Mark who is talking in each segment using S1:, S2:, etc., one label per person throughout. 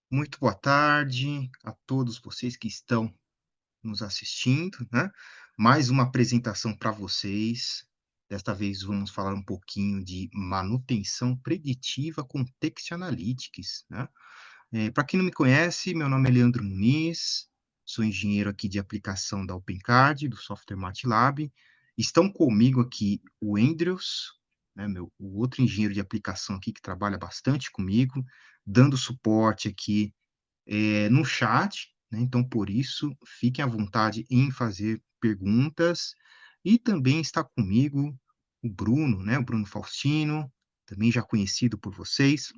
S1: Muito boa tarde a todos vocês que estão nos assistindo, né? Mais uma apresentação para vocês. Desta vez vamos falar um pouquinho de manutenção preditiva com Text Analytics, né? Para quem não me conhece, meu nome é Leandro Muniz, sou engenheiro aqui de aplicação da OpenCard, do software MATLAB. Estão comigo aqui o Andrews, né, o outro engenheiro de aplicação aqui que trabalha bastante comigo, dando suporte aqui no chat, né? Então, por isso, fiquem à vontade em fazer perguntas. E também está comigo o Bruno, né? O Bruno Faustino, também já conhecido por vocês,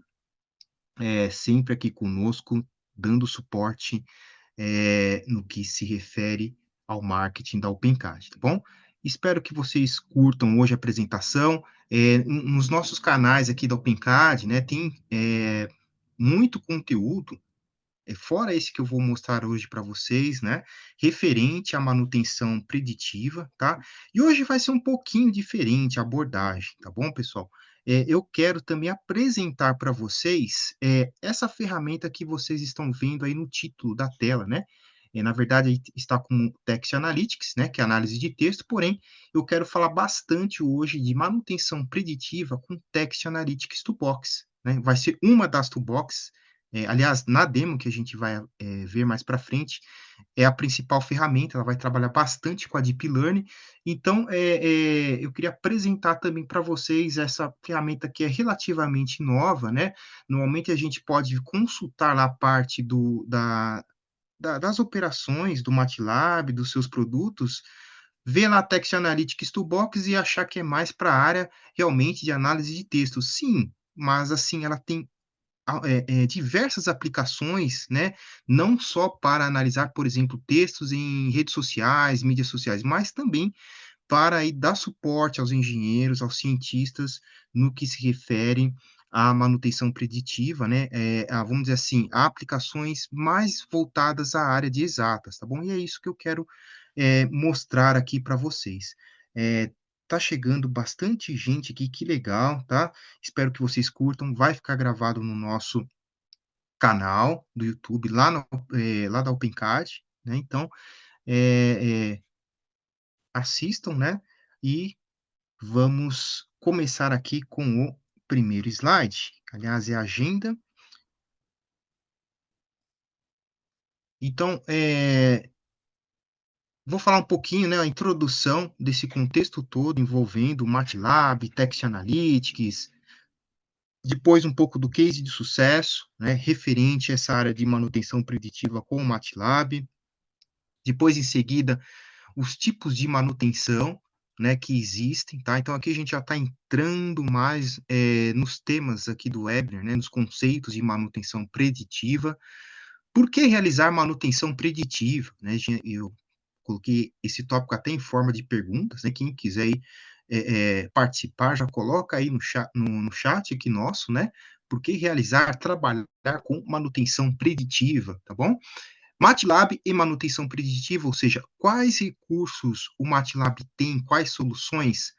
S1: sempre aqui conosco, dando suporte no que se refere ao marketing da OpenCard, tá bom? Espero que vocês curtam hoje a apresentação. Nos nossos canais aqui da OpenCard, né, tem muito conteúdo fora esse que eu vou mostrar hoje para vocês, né, referente à manutenção preditiva, tá? E hoje vai ser um pouquinho diferente a abordagem, tá bom, pessoal? Eu quero também apresentar para vocês essa ferramenta que vocês estão vendo aí no título da tela, né? Na verdade, aí está com Text Analytics, né, que é análise de texto, porém, eu quero falar bastante hoje de manutenção preditiva com Text Analytics Toolbox, né? Vai ser uma das toolboxes aliás, na demo que a gente vai ver mais para frente, é a principal ferramenta, ela vai trabalhar bastante com a Deep Learning. Então, eu queria apresentar também para vocês essa ferramenta que é relativamente nova, né? Normalmente a gente pode consultar lá a parte das operações do MATLAB, dos seus produtos, ver lá a Text Analytics Toolbox e achar que é mais para a área realmente de análise de texto. Sim, mas assim, ela tem diversas aplicações, né, não só para analisar, por exemplo, textos em redes sociais, mídias sociais, mas também para aí dar suporte aos engenheiros, aos cientistas, no que se refere à manutenção preditiva, né, vamos dizer assim, a aplicações mais voltadas à área de exatas, tá bom? E é isso que eu quero, mostrar aqui para vocês. Tá chegando bastante gente aqui, que legal, tá? Espero que vocês curtam, vai ficar gravado no nosso canal do YouTube, lá da OpenCard, né, então, assistam, né, e vamos começar aqui com o primeiro slide, aliás, é a agenda. Então, vou falar um pouquinho, né, a introdução desse contexto todo envolvendo MATLAB, Text Analytics, depois um pouco do case de sucesso, né, referente a essa área de manutenção preditiva com o MATLAB, depois, em seguida, os tipos de manutenção, né, que existem, tá? Então aqui a gente já está entrando mais nos temas aqui do Webner, né, nos conceitos de manutenção preditiva. Por que realizar manutenção preditiva, né? Eu coloquei esse tópico até em forma de perguntas, né? Quem quiser aí, participar, já coloca aí no chat aqui nosso, né? Por que realizar, trabalhar com manutenção preditiva, tá bom? MATLAB e manutenção preditiva, ou seja, quais recursos o MATLAB tem, quais soluções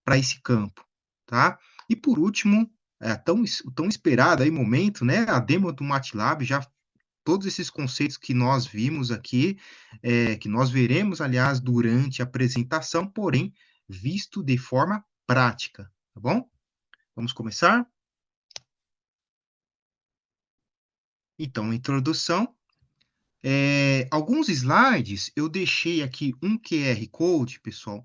S1: para esse campo, tá? E por último, o tão esperado aí momento, né, a demo do MATLAB, já todos esses conceitos que nós vimos aqui, que nós veremos, aliás, durante a apresentação, porém, visto de forma prática, tá bom? Vamos começar? Então, introdução. Alguns slides eu deixei aqui um QR Code, pessoal.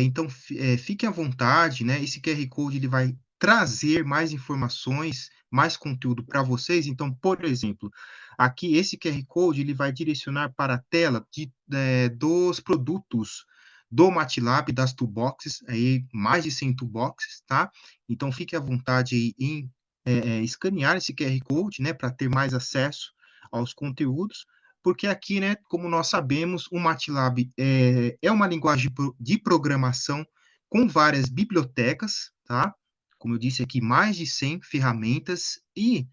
S1: Então, fiquem à vontade, né? Esse QR Code ele vai trazer mais informações, mais conteúdo para vocês. Então, por exemplo, aqui esse QR Code ele vai direcionar para a tela dos produtos do MATLAB, das toolboxes, aí mais de 100 toolboxes, tá? Então, fique à vontade aí em escanear esse QR Code, né, para ter mais acesso aos conteúdos, porque aqui, né, como nós sabemos, o MATLAB é uma linguagem de programação com várias bibliotecas, tá? Como eu disse aqui, mais de 100 ferramentas e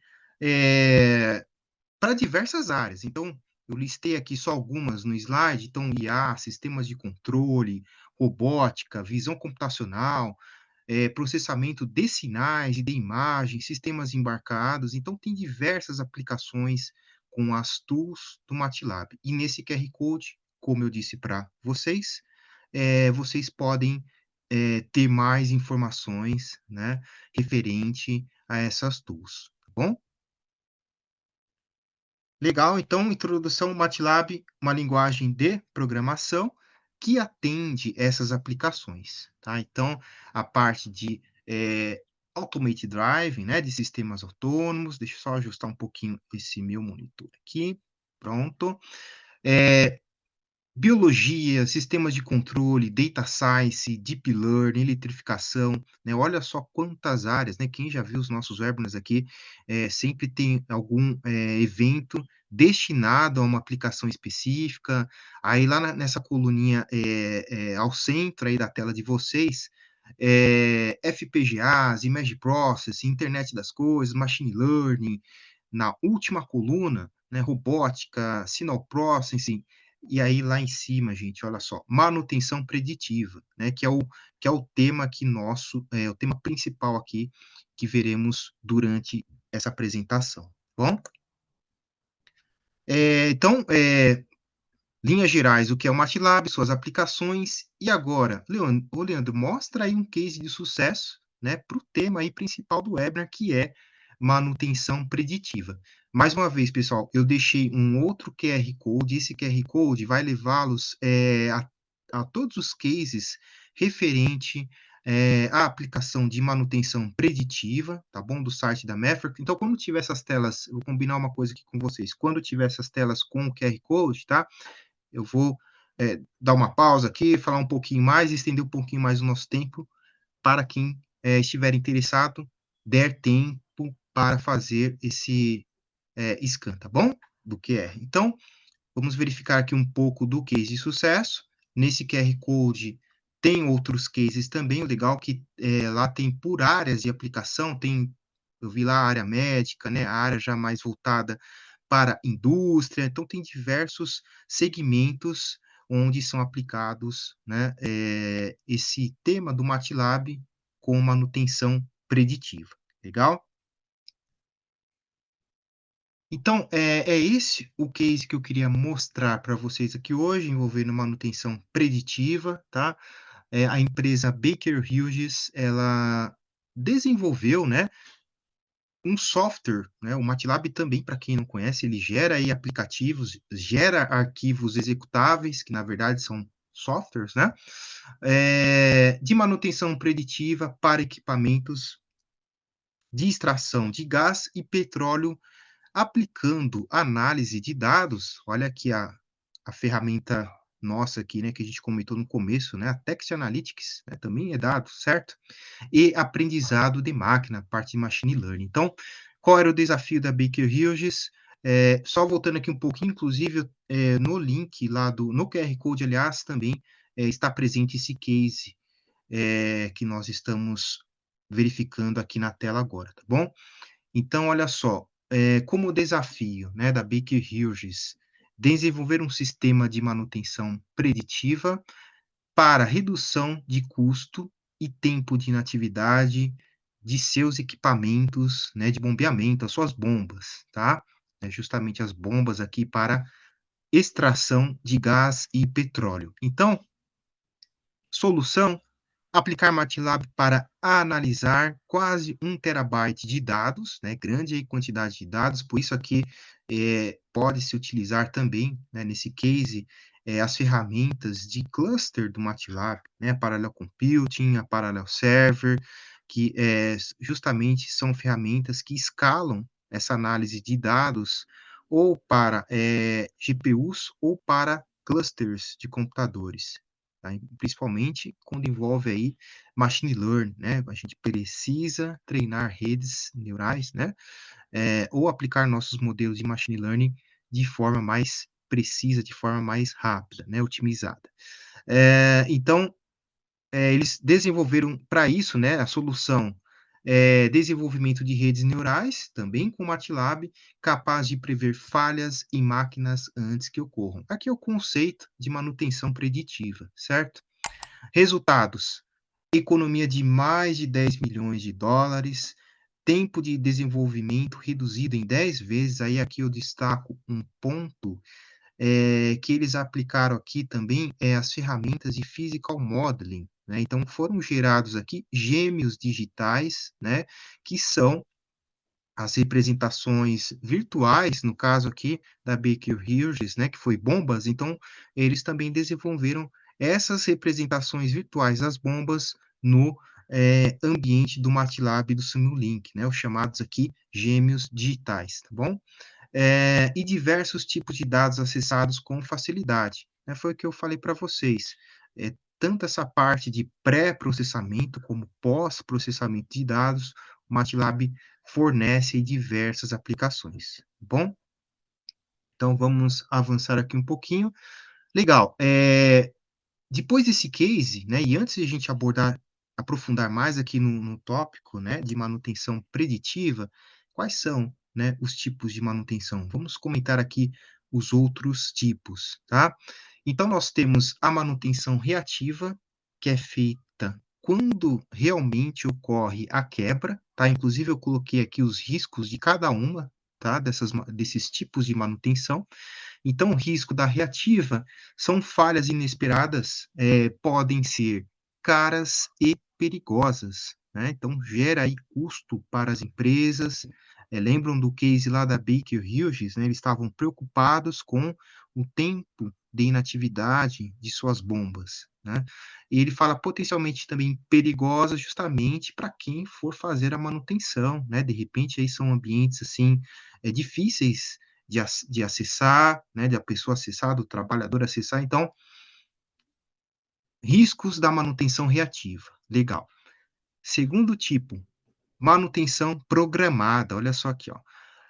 S1: para diversas áreas. Então, eu listei aqui só algumas no slide, então IA, sistemas de controle, robótica, visão computacional, processamento de sinais e de imagens, sistemas embarcados, então tem diversas aplicações com as tools do MATLAB. E nesse QR Code, como eu disse para vocês, vocês podem, ter mais informações, né, referente a essas tools, tá bom? Legal, então, introdução ao MATLAB, uma linguagem de programação que atende essas aplicações, tá? Então, a parte de Automate Driving, né, de sistemas autônomos, deixa eu só ajustar um pouquinho esse meu monitor aqui, pronto. Biologia, sistemas de controle, data science, deep learning, eletrificação, né? Olha só quantas áreas, né? Quem já viu os nossos webinars aqui, sempre tem algum evento destinado a uma aplicação específica. Aí lá nessa coluninha ao centro aí da tela de vocês, FPGAs, Image Processing, Internet das Coisas, Machine Learning. Na última coluna, né, robótica, Signal Processing, e aí lá em cima, gente, olha só, manutenção preditiva, né, que é o tema aqui nosso, o tema principal aqui que veremos durante essa apresentação, tá bom? Então, linhas gerais, o que é o MATLAB, suas aplicações, e agora, Leandro, mostra aí um case de sucesso, né, para o tema aí principal do webinar, que é manutenção preditiva. Mais uma vez, pessoal, eu deixei um outro QR Code, esse QR Code vai levá-los a todos os cases referente à aplicação de manutenção preditiva, tá bom? Do site da Maverick. Então, quando tiver essas telas, eu vou combinar uma coisa aqui com vocês. Quando tiver essas telas com o QR Code, tá? Eu vou dar uma pausa aqui, falar um pouquinho mais, estender um pouquinho mais o nosso tempo, para quem estiver interessado, der tempo para fazer esse scan, tá bom? Do QR. Então, vamos verificar aqui um pouco do case de sucesso. Nesse QR Code tem outros cases também, o legal é que lá tem por áreas de aplicação, eu vi lá a área médica, né, a área já mais voltada para indústria, então tem diversos segmentos onde são aplicados, né, esse tema do MATLAB com manutenção preditiva. Legal? Então, é esse o case que eu queria mostrar para vocês aqui hoje, envolvendo manutenção preditiva, tá? A empresa Baker Hughes, ela desenvolveu, né, um software, né, o MATLAB também, para quem não conhece, ele gera aí aplicativos, gera arquivos executáveis, que na verdade são softwares, né, de manutenção preditiva para equipamentos de extração de gás e petróleo, aplicando análise de dados. Olha aqui a ferramenta nossa aqui, né, que a gente comentou no começo, né, a Text Analytics, né, também é dado, certo? E aprendizado de máquina, parte de machine learning. Então, qual era o desafio da Baker Hughes? Só voltando aqui um pouquinho, inclusive, no link lá no QR Code, aliás, também está presente esse case que nós estamos verificando aqui na tela agora, tá bom? Então, olha só, como desafio, né, da Baker Hughes, desenvolver um sistema de manutenção preditiva para redução de custo e tempo de inatividade de seus equipamentos, né, de bombeamento, as suas bombas, tá? É justamente as bombas aqui para extração de gás e petróleo. Então, solução: aplicar MATLAB para analisar quase 1 TB de dados, né, grande aí quantidade de dados, por isso aqui pode-se utilizar também, né, nesse case, as ferramentas de cluster do MATLAB, né, a Parallel Computing, a Parallel Server, que justamente são ferramentas que escalam essa análise de dados ou para GPUs ou para clusters de computadores, tá? Principalmente quando envolve aí machine learning, né? A gente precisa treinar redes neurais, né? Ou aplicar nossos modelos de machine learning de forma mais precisa, de forma mais rápida, né? Otimizada. Então, eles desenvolveram para isso, né, a solução, desenvolvimento de redes neurais, também com MATLAB, capaz de prever falhas em máquinas antes que ocorram. Aqui é o conceito de manutenção preditiva, certo? Resultados. economia de mais de US$ 10 milhões, tempo de desenvolvimento reduzido em 10 vezes. Aí aqui eu destaco um ponto, que eles aplicaram aqui também, as ferramentas de physical modeling, né. Então foram gerados aqui gêmeos digitais, né, que são as representações virtuais, no caso aqui da Baker Hughes, né, que foi bombas. Então eles também desenvolveram essas representações virtuais das bombas no, ambiente do MATLAB e do Simulink, né, os chamados aqui gêmeos digitais, tá bom? E diversos tipos de dados acessados com facilidade, né, foi o que eu falei para vocês. Tanto essa parte de pré-processamento como pós-processamento de dados, o MATLAB fornece diversas aplicações, tá bom? Então vamos avançar aqui um pouquinho. Legal, depois desse case, né, e antes de a gente aprofundar mais aqui no tópico, né, de manutenção preditiva, quais são, né, os tipos de manutenção? Vamos comentar aqui os outros tipos, tá? Então nós temos a manutenção reativa, que é feita quando realmente ocorre a quebra, tá? Inclusive eu coloquei aqui os riscos de cada uma, tá, desses tipos de manutenção. Então, o risco da reativa são falhas inesperadas, podem ser caras e perigosas, né, então gera aí custo para as empresas. Lembram do case lá da Baker Hughes, né, eles estavam preocupados com o tempo de inatividade de suas bombas, né. E ele fala potencialmente também perigosa justamente para quem for fazer a manutenção, né, de repente aí são ambientes, assim, difíceis de acessar, né, da pessoa acessar, do trabalhador acessar. Então, riscos da manutenção reativa, legal. Segundo tipo, manutenção programada, olha só aqui, ó.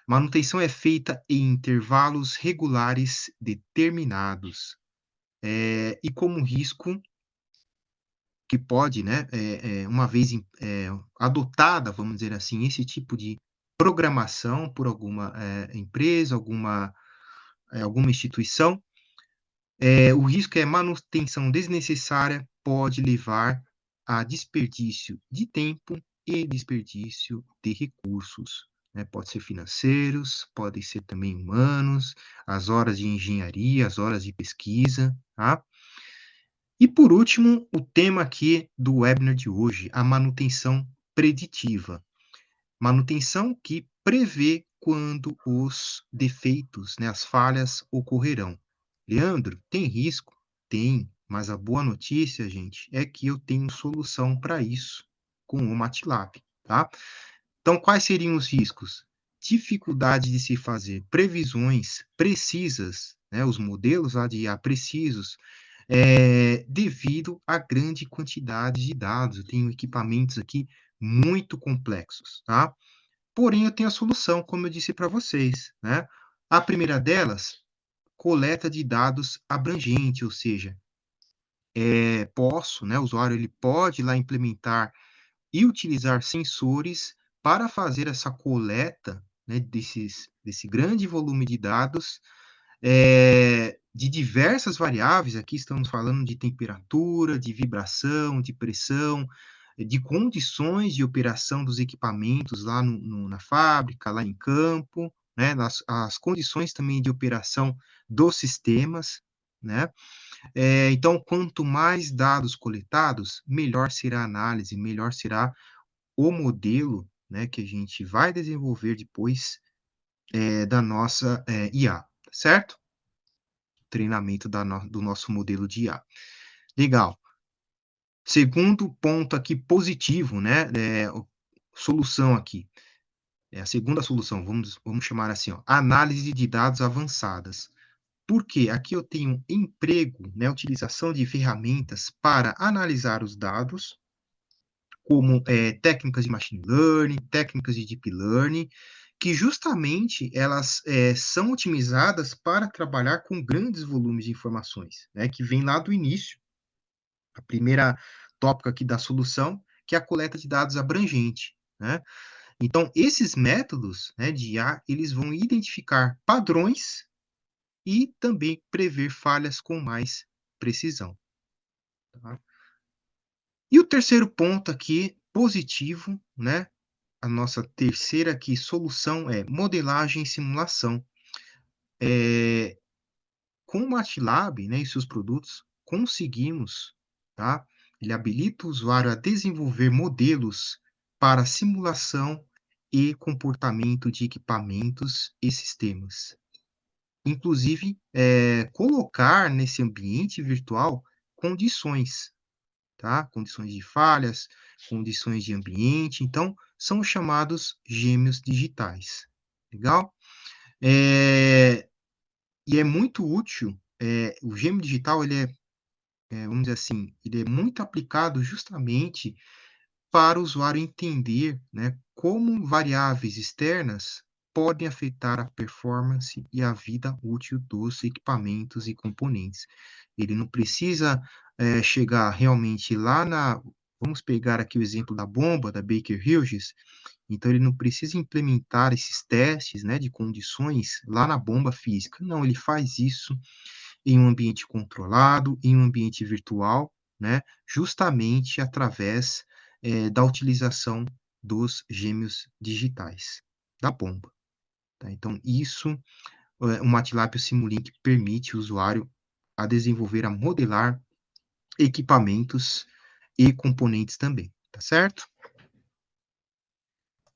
S1: Manutenção é feita em intervalos regulares determinados, e como risco que pode, né, uma vez adotada, vamos dizer assim, esse tipo de programação por alguma, empresa, alguma instituição. O risco é manutenção desnecessária, pode levar a desperdício de tempo e desperdício de recursos, né? Pode ser financeiros, podem ser também humanos, as horas de engenharia, as horas de pesquisa, tá? E por último, o tema aqui do webinar de hoje, a manutenção preditiva. Manutenção que prevê quando os defeitos, né, as falhas ocorrerão. Leandro, tem risco? Tem, mas a boa notícia, gente, é que eu tenho solução para isso com o MATLAB, tá? Então, quais seriam os riscos? Dificuldade de se fazer previsões precisas, né, os modelos lá de IA precisos, devido à grande quantidade de dados. Eu tenho equipamentos aqui muito complexos, tá? Porém, eu tenho a solução, como eu disse para vocês, né? A primeira delas, coleta de dados abrangente, ou seja, né, o usuário ele pode lá implementar e utilizar sensores para fazer essa coleta, né, desse grande volume de dados, de diversas variáveis. Aqui estamos falando de temperatura, de vibração, de pressão, de condições de operação dos equipamentos lá na fábrica, lá em campo, né, as condições também de operação dos sistemas, né? Então, quanto mais dados coletados, melhor será a análise, melhor será o modelo, né, que a gente vai desenvolver depois, da nossa, IA, tá certo? Treinamento do nosso modelo de IA. Legal. Segundo ponto aqui positivo, né, solução aqui, é a segunda solução, vamos chamar assim, ó, análise de dados avançadas. Por quê? Aqui eu tenho emprego, né, utilização de ferramentas para analisar os dados, como, técnicas de machine learning, técnicas de deep learning, que justamente elas, são otimizadas para trabalhar com grandes volumes de informações, né, que vem lá do início, a primeira tópico aqui da solução, que é a coleta de dados abrangente, né. Então esses métodos, né, de IA, eles vão identificar padrões e também prever falhas com mais precisão, tá. E o terceiro ponto aqui, positivo, né, a nossa terceira aqui solução é modelagem e simulação. Eh, com o MATLAB, né, e seus produtos, conseguimos, tá, ele habilita o usuário a desenvolver modelos para simulação e comportamento de equipamentos e sistemas. Inclusive, colocar nesse ambiente virtual condições, tá? Condições de falhas, condições de ambiente, então são os chamados gêmeos digitais. Legal? Eh, e é muito útil, o gêmeo digital ele vamos dizer assim, ele é muito aplicado justamente para o usuário entender, né, como variáveis externas podem afetar a performance e a vida útil dos equipamentos e componentes. Ele não precisa, chegar realmente lá na vamos pegar aqui o exemplo da bomba da Baker Hughes, então ele não precisa implementar esses testes, né, de condições lá na bomba física. Não, ele faz isso em um ambiente controlado, em um ambiente virtual, né, justamente através, da utilização dos gêmeos digitais, da bomba, tá. Então isso, o MATLAB e o Simulink permite o usuário a desenvolver, a modelar equipamentos e componentes também, tá certo?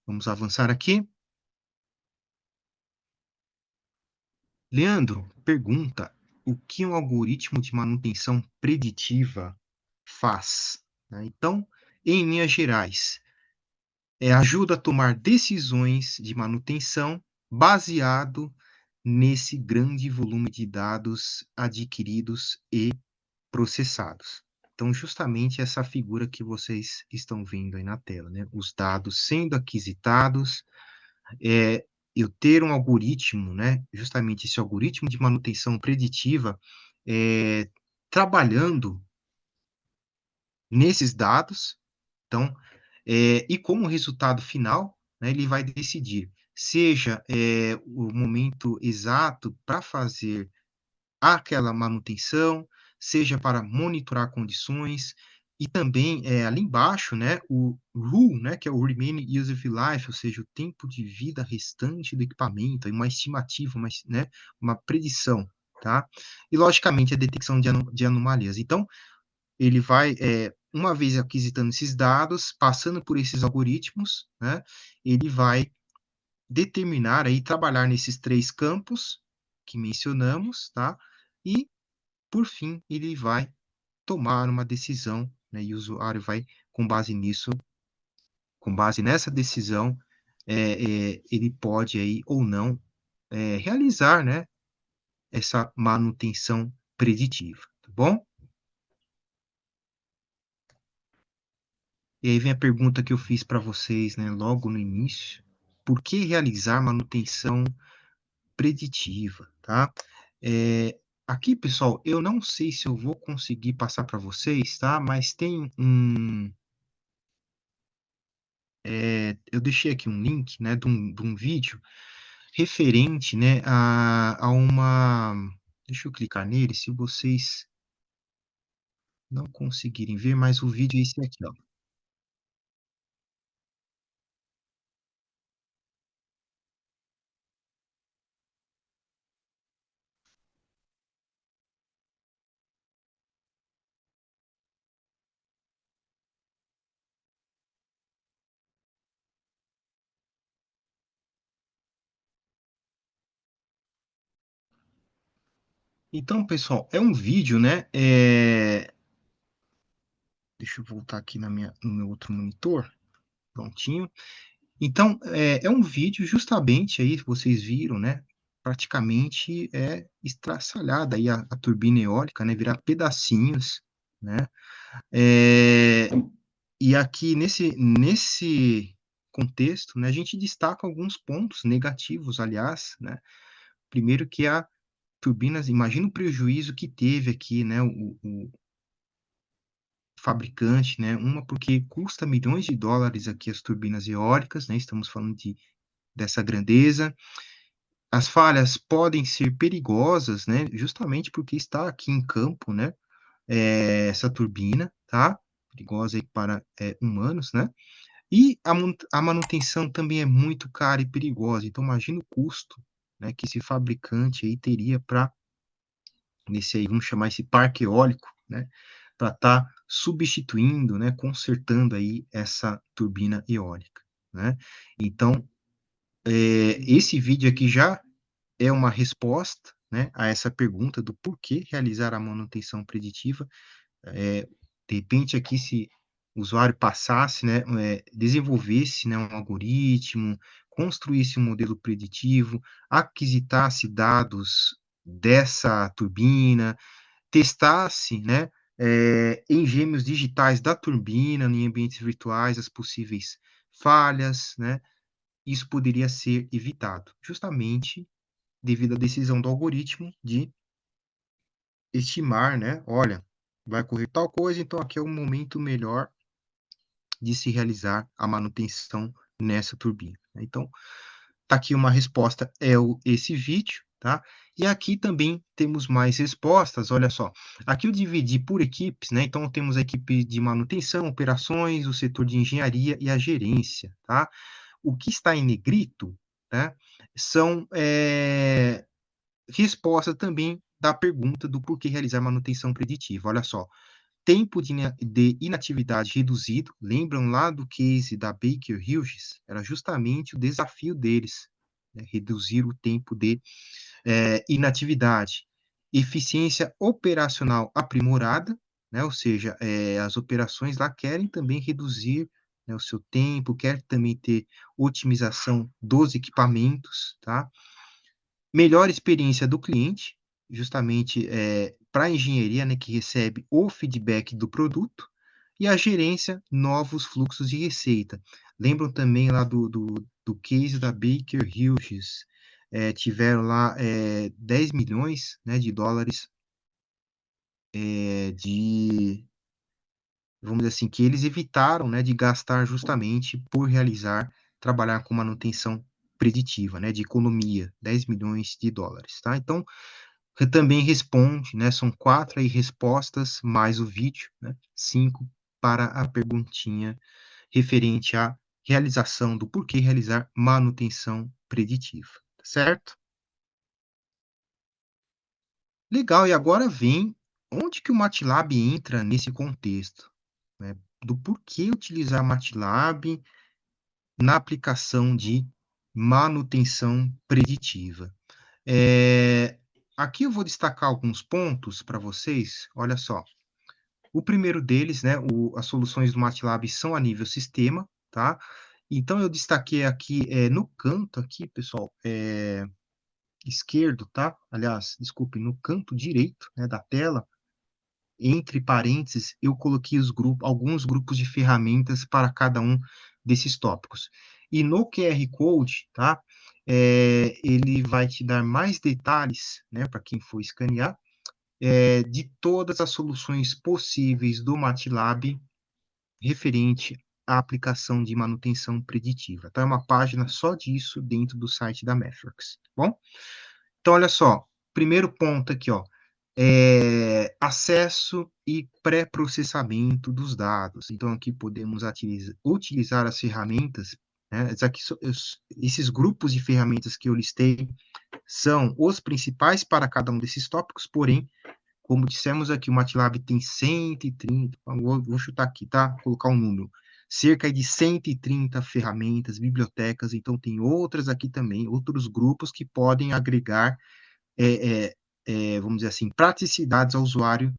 S1: Vamos avançar aqui. Leandro pergunta: "O que um algoritmo de manutenção preditiva faz?", né. Então, em linhas gerais, ajuda a tomar decisões de manutenção baseado nesse grande volume de dados adquiridos e processados. Então, justamente essa figura que vocês estão vendo aí na tela, né, os dados sendo aquisitados, eu ter um algoritmo, né, justamente esse algoritmo de manutenção preditiva, trabalhando nesses dados, então, e como resultado final, né, ele vai decidir, seja, o momento exato para fazer aquela manutenção, seja para monitorar condições, e também, ali embaixo, né, o RUL, né, que é o Remaining Useful Life, ou seja, o tempo de vida restante do equipamento, aí uma estimativa, né, uma predição, tá. E logicamente a detecção de anomalias. Então, ele vai, uma vez aquisitando esses dados, passando por esses algoritmos, né, ele vai determinar aí, trabalhar nesses 3 campos que mencionamos, tá, e por fim, ele vai tomar uma decisão, né, e o usuário vai, com base nisso, com base nessa decisão, ele pode aí ou não, realizar, né, essa manutenção preditiva, tá bom? E aí vem a pergunta que eu fiz para vocês, né, logo no início: por que realizar manutenção preditiva, tá? Aqui, pessoal, eu não sei se eu vou conseguir passar para vocês, tá? Mas tem eu deixei aqui um link, né, de um vídeo referente, né, a uma deixa eu clicar nele, se vocês não conseguirem ver, mas o vídeo é esse aqui, ó. Então, pessoal, é um vídeo, né, deixa eu voltar aqui no meu outro monitor, prontinho. Então, é um vídeo justamente aí, vocês viram, né, praticamente é estraçalhada aí a turbina eólica, né, virar pedacinhos, né. Eh E aqui nesse contexto, né, a gente destaca alguns pontos negativos, aliás, né. Primeiro que a turbinas, imagina o prejuízo que teve aqui, né, o fabricante, né, uma porque custa milhões de dólares aqui as turbinas eólicas, né, estamos falando dessa grandeza. As falhas podem ser perigosas, né, justamente porque está aqui em campo, né, essa turbina, tá. perigosa aí para humanos, né? E a manutenção também é muito cara e perigosa. Então, imagina o custo, né, que esse fabricante aí teria para, nesse aí, vamos chamar esse parque eólico, né, para estar substituindo, né, consertando aí essa turbina eólica, né? Então, esse vídeo aqui já é uma resposta, né, a essa pergunta do porquê realizar a manutenção preditiva. De repente aqui se o usuário passasse, né, desenvolvesse, né, um algoritmo, construísse um modelo preditivo, aquisitasse dados dessa turbina, testasse, né, engenhos digitais da turbina em ambientes virtuais, as possíveis falhas, né, isso poderia ser evitado, justamente devido à decisão do algoritmo de estimar, né, olha, vai ocorrer tal coisa, então aqui é o momento melhor de se realizar a manutenção nessa turbina. Então, tá aqui uma resposta, esse vídeo, tá? E aqui também temos mais respostas, olha só. Aqui eu dividi por equipes, né? Então, temos a equipe de manutenção, operações, o setor de engenharia e a gerência, tá? O que está em negrito, né, são resposta também da pergunta do porquê realizar manutenção preditiva. Olha só, tempo de inatividade reduzido, lembram lá do case da Baker Hughes? Era justamente o desafio deles, né, reduzir o tempo de inatividade. Eficiência operacional aprimorada, né, ou seja, as operações lá querem também reduzir, né, o seu tempo, quer também ter otimização dos equipamentos, tá? Melhor experiência do cliente, justamente para a engenharia, né, que recebe o feedback do produto, e a gerência, novos fluxos de receita. Lembram também lá do case da Baker Hughes, tiveram lá 10 milhões, né, de dólares de, vamos dizer assim, que eles evitaram, né, de gastar justamente por trabalhar com manutenção preditiva, né, de economia, 10 milhões de dólares, tá? Então, também responde, né? São 4 aí respostas, mais o vídeo, né? 5 para a perguntinha referente à realização do porquê realizar manutenção preditiva, tá certo? Legal, e agora vem onde que o MATLAB entra nesse contexto, né? Do porquê utilizar MATLAB na aplicação de manutenção preditiva. Eh, Aqui eu vou destacar alguns pontos para vocês, olha só. O primeiro deles, né, as soluções do MATLAB são a nível sistema, tá? Então eu destaquei aqui, no canto aqui, pessoal, esquerdo, tá? Aliás, desculpe, no canto direito, né, da tela, entre parênteses, eu coloquei alguns grupos de ferramentas para cada um desses tópicos. E no QR Code, tá? Ele vai te dar mais detalhes, né, para quem for escanear, de todas as soluções possíveis do MATLAB referente à aplicação de manutenção preditiva. Então, é uma página só disso dentro do site da Metrics, tá bom? Então, olha só, primeiro ponto aqui, ó, acesso e pré-processamento dos dados. Então, aqui podemos utilizar as ferramentas, né, esses grupos de ferramentas que eu listei são os principais para cada um desses tópicos, porém, como dissemos aqui, o MATLAB tem 130, vou chutar aqui, tá? Vou colocar um número. Cerca de 130 ferramentas, bibliotecas, então tem outras aqui também, outros grupos que podem agregar, vamos dizer assim, praticidades ao usuário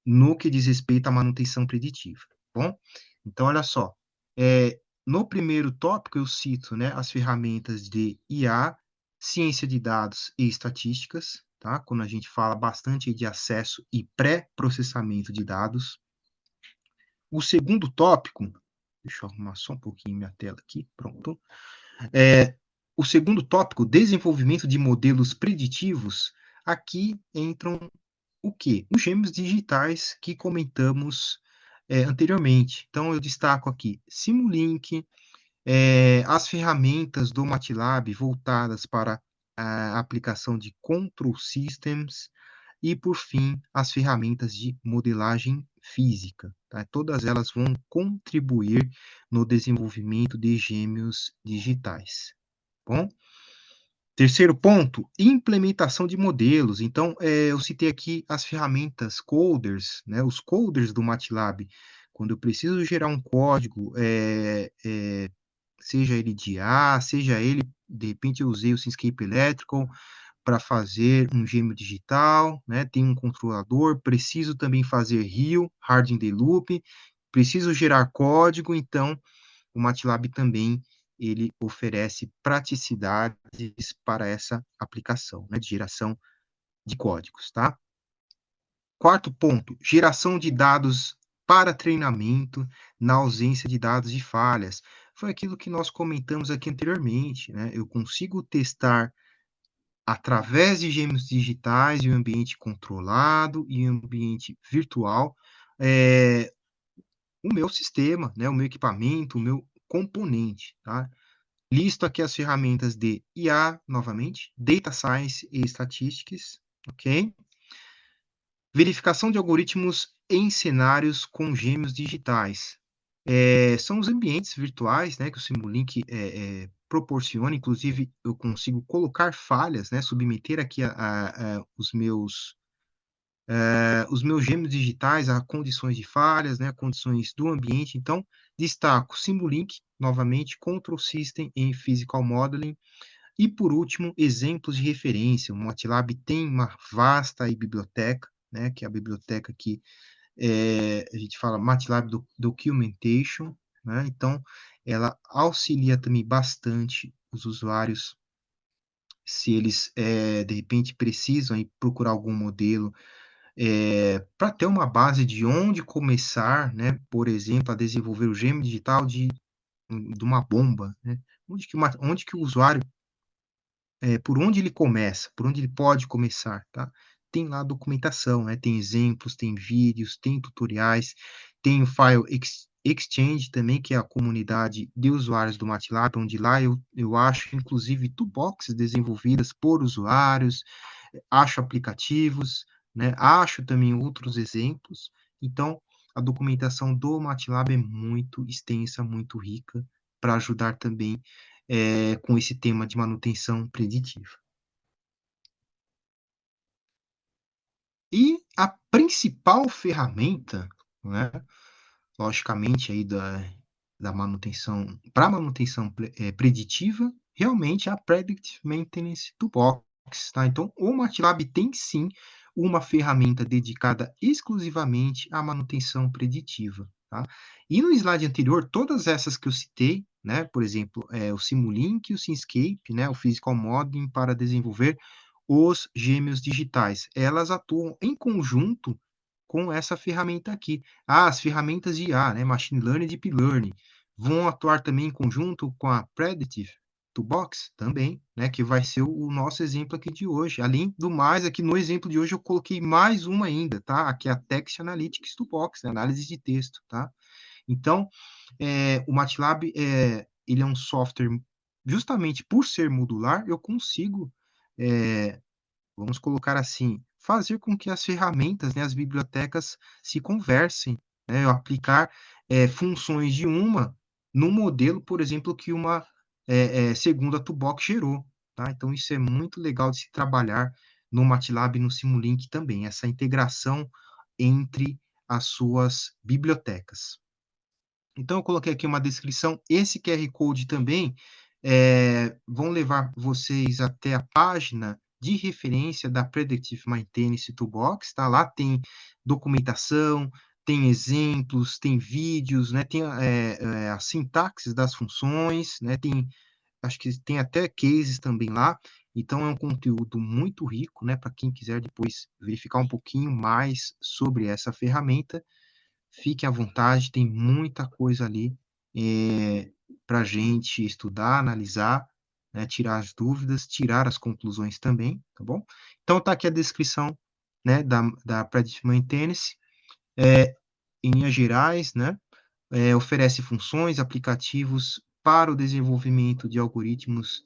S1: no que diz respeito à manutenção preditiva, tá bom? Então, olha só, no primeiro tópico eu cito, né, as ferramentas de IA, ciência de dados e estatísticas, tá? Quando a gente fala bastante de acesso e pré-processamento de dados. O segundo tópico, deixa eu arrumar só um pouquinho minha tela aqui, pronto. O segundo tópico, desenvolvimento de modelos preditivos, aqui entram o quê? Os gêmeos digitais que comentamos anteriormente. Então, eu destaco aqui Simulink, as ferramentas do MATLAB voltadas para a aplicação de control systems e, por fim, as ferramentas de modelagem física, tá? Todas elas vão contribuir no desenvolvimento de gêmeos digitais, tá bom? Terceiro ponto, implementação de modelos. Então, eu citei aqui as ferramentas coders, né, os coders do MATLAB. Quando eu preciso gerar um código, seja ele de IA, seja ele, de repente, eu usei o Simscape Electrical para fazer um gêmeo digital, né? Tem um controlador, preciso também fazer RIO, Hard in the Loop, preciso gerar código, então o MATLAB também ele oferece praticidades para essa aplicação, né, de geração de códigos, tá? Quarto ponto, geração de dados para treinamento na ausência de dados de falhas. Foi aquilo que nós comentamos aqui anteriormente, né? Eu consigo testar através de gêmeos digitais em um ambiente controlado e um ambiente virtual, o meu sistema, né, o meu equipamento, o meu componente, tá? Listo aqui as ferramentas de IA, novamente, Data Science e Statistics, ok? Verificação de algoritmos em cenários com gêmeos digitais. São os ambientes virtuais, né, que o Simulink proporciona, inclusive eu consigo colocar falhas, né, submeter aqui os meus gêmeos digitais a condições de falhas, né, condições do ambiente. Então, destaco Simulink, novamente, Control System em Physical Modeling. E, por último, exemplos de referência. O MATLAB tem uma vasta aí biblioteca, né, que é a biblioteca que a gente fala MATLAB Documentation, né? Então, ela auxilia também bastante os usuários se eles, de repente, precisam aí procurar algum modelo para ter uma base de onde começar, né, por exemplo, a desenvolver o gêmeo digital de uma bomba, né? Onde que o usuário, por onde ele começa, por onde ele pode começar, tá? Tem lá a documentação, né? Tem exemplos, tem vídeos, tem tutoriais, tem o File Exchange também, que é a comunidade de usuários do MATLAB, onde lá eu acho, inclusive, toolboxes desenvolvidas por usuários, acho aplicativos, né? Acho também outros exemplos. Então, a documentação do MATLAB é muito extensa, muito rica, para ajudar também com esse tema de manutenção preditiva. E a principal ferramenta, né, logicamente aí da manutenção, para manutenção preditiva, realmente é a Predictive Maintenance Toolbox, tá? Então, o MATLAB tem sim uma ferramenta dedicada exclusivamente à manutenção preditiva, tá? E no slide anterior, todas essas que eu citei, né, por exemplo, o Simulink, o Simscape, né, o Physical Modeling para desenvolver os gêmeos digitais, elas atuam em conjunto com essa ferramenta aqui. As ferramentas de IA, né, Machine Learning e Deep Learning, vão atuar também em conjunto com a Predictive Toolbox também, né, que vai ser o nosso exemplo aqui de hoje. Além do mais, aqui no exemplo de hoje eu coloquei mais uma ainda, tá? Aqui é a Text Analytics Toolbox, né, análise de texto, tá? Então, o MATLAB, ele é um software, justamente por ser modular, eu consigo, vamos colocar assim, fazer com que as ferramentas, né, as bibliotecas se conversem, né, eu aplicar funções de uma no modelo, por exemplo, que uma segunda toolbox gerou, tá? Então isso é muito legal de se trabalhar no MATLAB e no Simulink também, essa integração entre as suas bibliotecas. Então, eu coloquei aqui uma descrição. Esse QR Code também vão levar vocês até a página de referência da Predictive Maintenance Toolbox, tá? Lá tem documentação, tem exemplos, tem vídeos, né? Tem a sintaxe das funções, né? Acho que tem até cases também lá. Então, é um conteúdo muito rico, né? Para quem quiser depois verificar um pouquinho mais sobre essa ferramenta. Fique à vontade, tem muita coisa ali para a gente estudar, analisar, né, tirar as dúvidas, tirar as conclusões também, tá bom? Então, tá aqui a descrição, né, da Predictive Maintenance, em linhas gerais, né, oferece funções, aplicativos para o desenvolvimento de algoritmos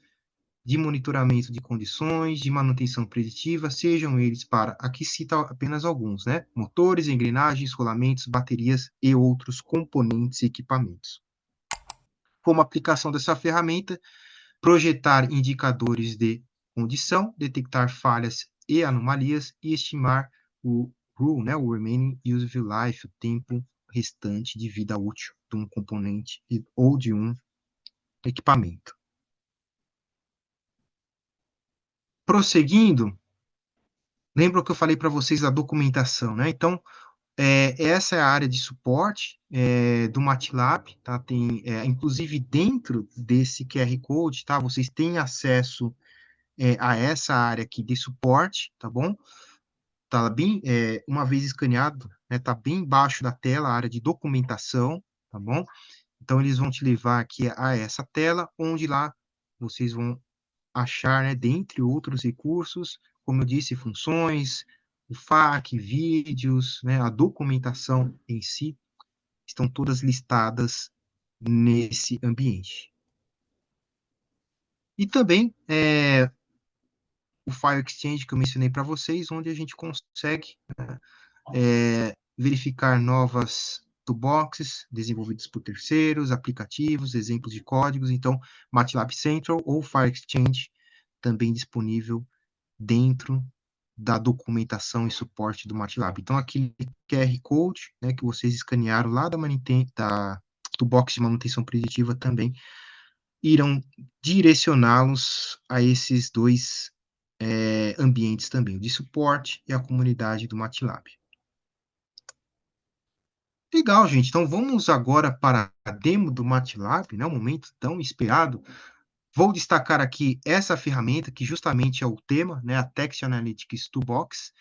S1: de monitoramento de condições, de manutenção preditiva, sejam eles para, aqui cita apenas alguns, né? Motores, engrenagens, rolamentos, baterias e outros componentes e equipamentos. Como aplicação dessa ferramenta, projetar indicadores de condição, detectar falhas e anomalias e estimar o RUL, né, o Remaining Useful Life, o tempo restante de vida útil de um componente ou de um equipamento. Prosseguindo, lembra que eu falei para vocês da documentação, né? Então, essa é a área de suporte do MATLAB, tá? Tem, inclusive dentro desse QR Code, tá? Vocês têm acesso a essa área aqui de suporte, tá bom? Tá bem, uma vez escaneado, né? Tá bem embaixo da tela a área de documentação, tá bom? Então eles vão te levar aqui a essa tela, onde lá vocês vão achar, né, dentre outros recursos, como eu disse, funções, o FAQ, vídeos, né, a documentação em si, estão todas listadas nesse ambiente. E também o File Exchange que eu mencionei para vocês, onde a gente consegue verificar novas toolboxes desenvolvidos por terceiros, aplicativos, exemplos de códigos. Então, MATLAB Central ou File Exchange também disponível dentro da documentação e suporte do MATLAB. Então, aquele QR Code, né, que vocês escanearam lá da toolbox de manutenção preditiva também irão direcioná-los a esses dois ambientes também, o de suporte e a comunidade do MATLAB. Legal, gente. Então vamos agora para a demo do MATLAB, né? Um momento tão esperado. Vou destacar aqui essa ferramenta que justamente é o tema, né? A Text Analytics Toolbox.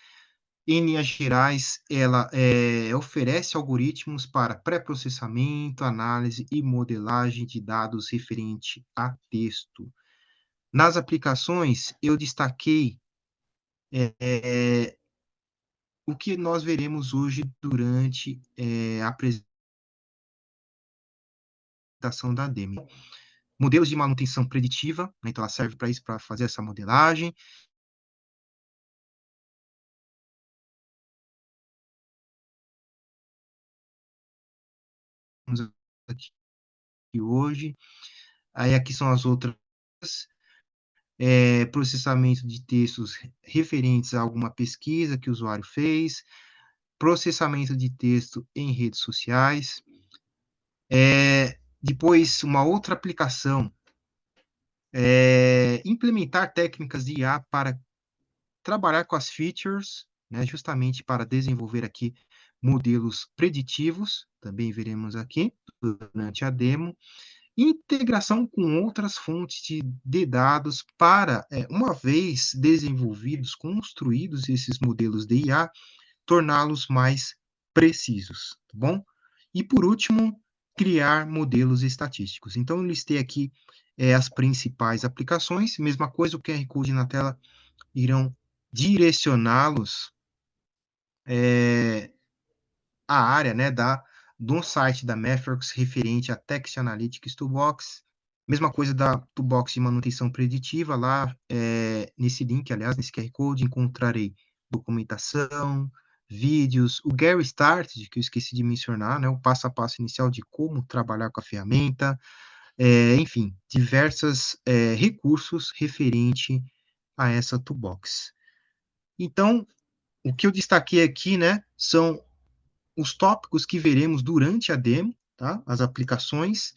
S1: Em linhas gerais, ela oferece algoritmos para pré-processamento, análise e modelagem de dados referente a texto. Nas aplicações, eu destaquei o que nós veremos hoje durante a apresentação da demo. Modelos de manutenção preditiva, né, então ela serve para isso, para fazer essa modelagem. Aqui hoje. Aí aqui são as outras, processamento de textos referentes a alguma pesquisa que o usuário fez, processamento de texto em redes sociais. Depois, uma outra aplicação, implementar técnicas de IA para trabalhar com as features, né, justamente para desenvolver aqui modelos preditivos, também veremos aqui durante a demo, integração com outras fontes de dados para, uma vez desenvolvidos, construídos esses modelos de IA, torná-los mais precisos, tá bom? E por último, criar modelos estatísticos. Então, eu listei aqui as principais aplicações, mesma coisa, o QR Code na tela irão direcioná-los à área, né, do site da Mathworks referente a Text Analytics Toolbox. Mesma coisa da Toolbox de manutenção preditiva, lá nesse link, aliás, nesse QR Code, encontrarei documentação, vídeos, o Gary Start, que eu esqueci de mencionar, né, o passo a passo inicial de como trabalhar com a ferramenta, enfim, diversos recursos referente a essa toolbox. Então, o que eu destaquei aqui, né, são os tópicos que veremos durante a demo, tá? As aplicações,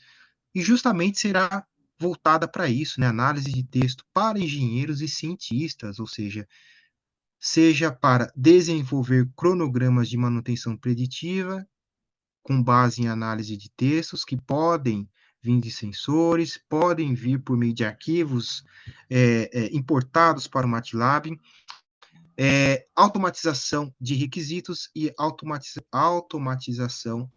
S1: e justamente será voltada para isso, né? Análise de texto para engenheiros e cientistas, ou seja para desenvolver cronogramas de manutenção preditiva com base em análise de textos que podem vir de sensores, podem vir por meio de arquivos importados para o MATLAB, automatização de requisitos e automatização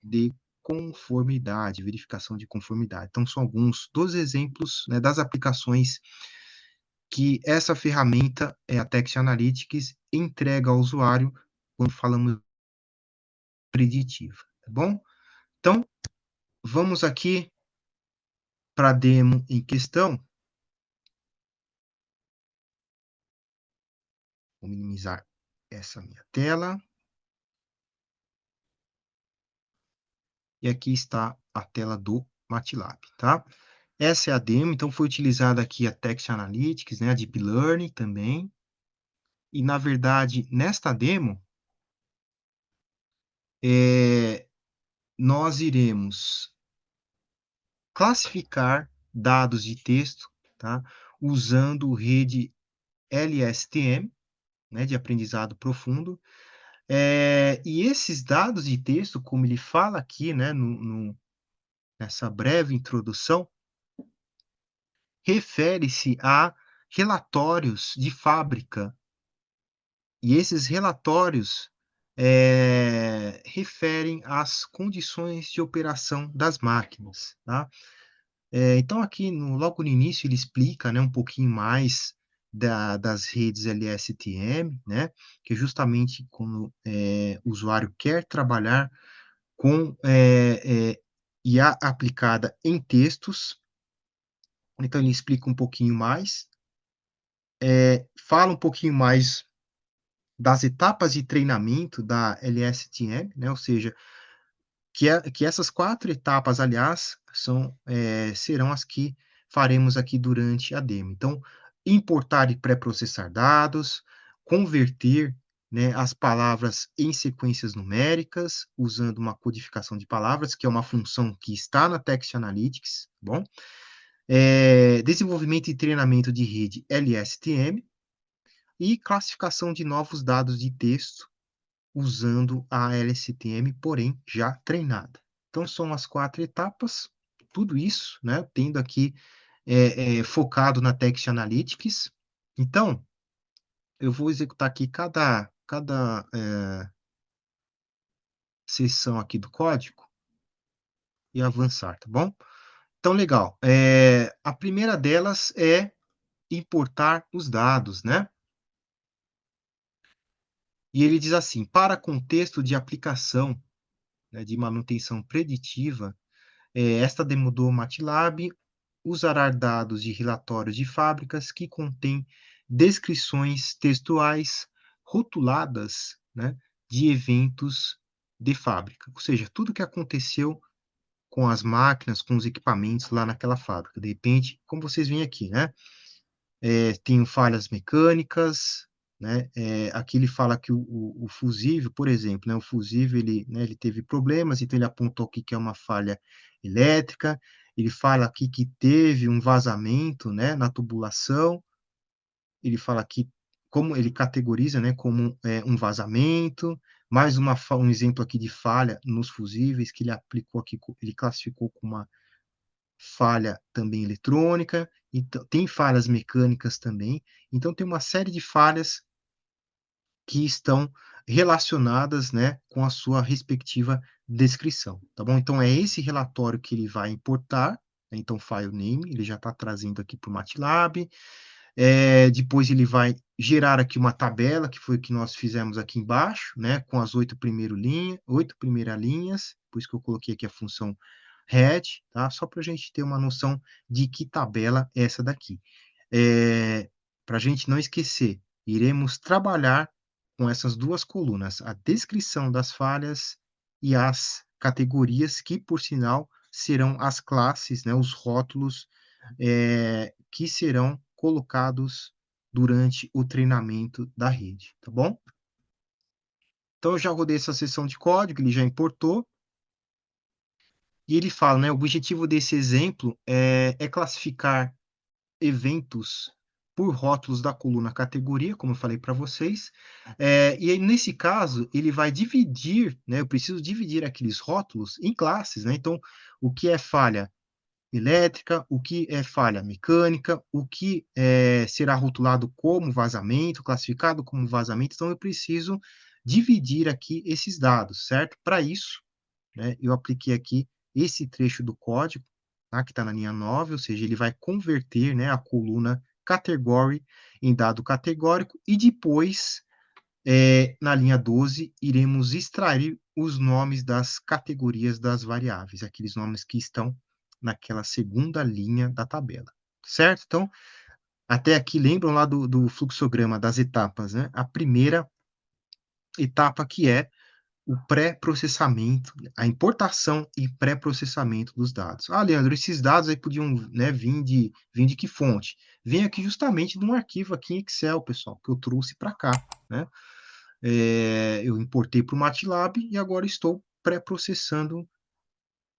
S1: de conformidade, verificação de conformidade. Então, são alguns dos exemplos, né, das aplicações que essa ferramenta, a Text Analytics, entrega ao usuário quando falamos preditiva, tá bom? Então, vamos aqui para a demo em questão. Vou minimizar essa minha tela. E aqui está a tela do MATLAB, tá? Essa é a demo, então foi utilizada aqui a Text Analytics, né, a Deep Learning também. E, na verdade, nesta demo, nós iremos classificar dados de texto, tá? Usando rede LSTM, né, de aprendizado profundo. E esses dados de texto, como ele fala aqui, né, nessa breve introdução, refere-se a relatórios de fábrica. E esses relatórios, referem às condições de operação das máquinas, tá? Então aqui logo no início ele explica, né, um pouquinho mais das redes LSTM, né, que é justamente quando, o usuário quer trabalhar com, IA aplicada em textos, então ele explica um pouquinho mais, fala um pouquinho mais das etapas de treinamento da LSTM, né, ou seja, que essas 4 etapas, aliás, serão as que faremos aqui durante a demo. Então, importar e pré-processar dados, converter, né, as palavras em sequências numéricas, usando uma codificação de palavras, que é uma função que está na Text Analytics, tá bom? Desenvolvimento e treinamento de rede LSTM e classificação de novos dados de texto, usando a LSTM, porém já treinada. Então são as 4 etapas, tudo isso, né, tendo aqui, focado na Text Analytics. Então, eu vou executar aqui cada, seção aqui do código e avançar, tá bom? Então legal, a primeira delas é importar os dados, né. E ele diz assim: "Para contexto de aplicação, né, de manutenção preditiva, esta demo do MATLAB usará dados de relatórios de fábricas que contêm descrições textuais rotuladas, né, de eventos de fábrica, ou seja, tudo que aconteceu com as máquinas, com os equipamentos lá naquela fábrica. De repente, como vocês veem aqui, né, tenho falhas mecânicas, né, aqui ele fala que o fusível, por exemplo, né, o fusível ele, né, ele teve problemas, então ele apontou aqui que é uma falha elétrica, ele fala aqui que teve um vazamento, né, na tubulação, ele fala aqui como ele categoriza, né, como, um vazamento, mais um exemplo aqui de falha nos fusíveis que ele aplicou aqui, ele classificou como uma falha também eletrônica, então tem falhas mecânicas também, então tem uma série de falhas que estão relacionadas, né, com a sua respectiva descrição, tá bom? Então é esse relatório que ele vai importar, né, então file name, ele já está trazendo aqui para o MATLAB, depois ele vai gerar aqui uma tabela, que foi o que nós fizemos aqui embaixo, né, com as 8 primeiras linhas, por isso que eu coloquei aqui a função head, tá? Só para a gente ter uma noção de que tabela é essa daqui. Para a gente não esquecer, iremos trabalhar com essas 2 colunas, a descrição das falhas e as categorias, que por sinal serão as classes, né, os rótulos, que serão colocados durante o treinamento da rede, tá bom? Então eu já rodei essa seção de código, ele já importou, e ele fala, né, o objetivo desse exemplo é classificar eventos por rótulos da coluna categoria, como eu falei para vocês, e aí nesse caso ele vai dividir, né, eu preciso dividir aqueles rótulos em classes, né, então o que é falha elétrica, o que é falha mecânica, o que, será rotulado como vazamento, classificado como vazamento, então eu preciso dividir aqui esses dados, certo? Para isso, né, eu apliquei aqui esse trecho do código, tá, que está na linha 9, ou seja, ele vai converter, né, a coluna category em dado categórico e depois, na linha 12, iremos extrair os nomes das categorias das variáveis, aqueles nomes que estão naquela segunda linha da tabela, certo? Então, Até aqui lembram lá do fluxograma das etapas, né? A primeira etapa que é o pré-processamento, a importação e pré-processamento dos dados. Ah, Leandro, esses dados aí podiam, né, vir de que fonte? Vem aqui justamente de um arquivo aqui em Excel, pessoal, que eu trouxe para cá, né? Eu importei para o MATLAB e agora estou pré-processando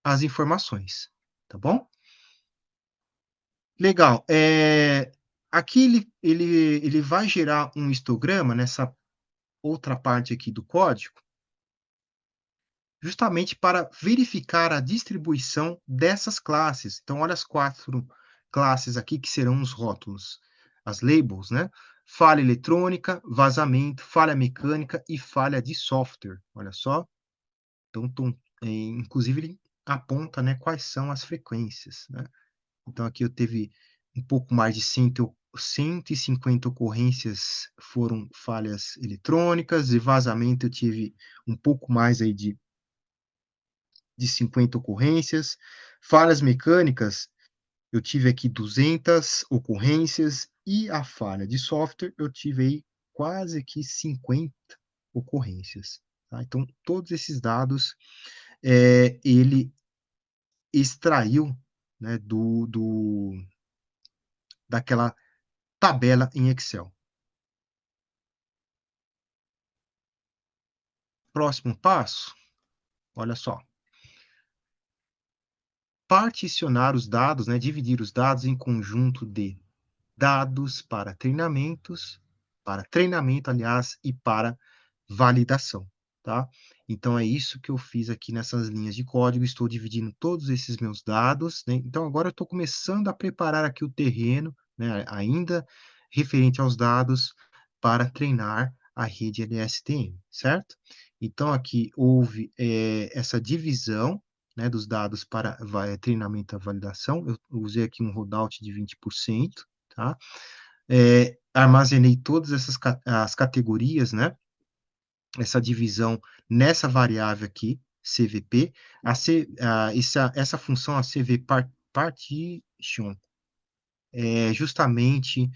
S1: as informações, tá bom? Legal. Aqui ele vai gerar um histograma nessa outra parte aqui do código, justamente para verificar a distribuição dessas classes. Então, olha as 4 classes aqui que serão os rótulos, as labels, né? Falha eletrônica, vazamento, falha mecânica e falha de software. Olha só. Então, inclusive, ele aponta, né, quais são as frequências, né? Então, aqui eu teve um pouco mais de 150 ocorrências foram falhas eletrônicas, e vazamento eu tive um pouco mais aí de 50 ocorrências. Falhas mecânicas, eu tive aqui 200 ocorrências, e a falha de software, eu tive aí quase que 50 ocorrências. Tá? Então, todos esses dados, ele extraiu, né, daquela tabela em Excel. Próximo passo, olha só, particionar os dados, né, dividir os dados em conjunto de dados para treinamento, aliás, e para validação, tá? Então é isso que eu fiz aqui nessas linhas de código, estou dividindo todos esses meus dados, né? Então agora eu estou começando a preparar aqui o terreno, né, ainda referente aos dados para treinar a rede LSTM, certo? Então aqui houve essa divisão, né, dos dados para treinamento e validação, eu usei aqui um rollout de 20%, tá? Armazenei todas as categorias, né? Essa divisão nessa variável aqui, CVP, essa função, a partition, é justamente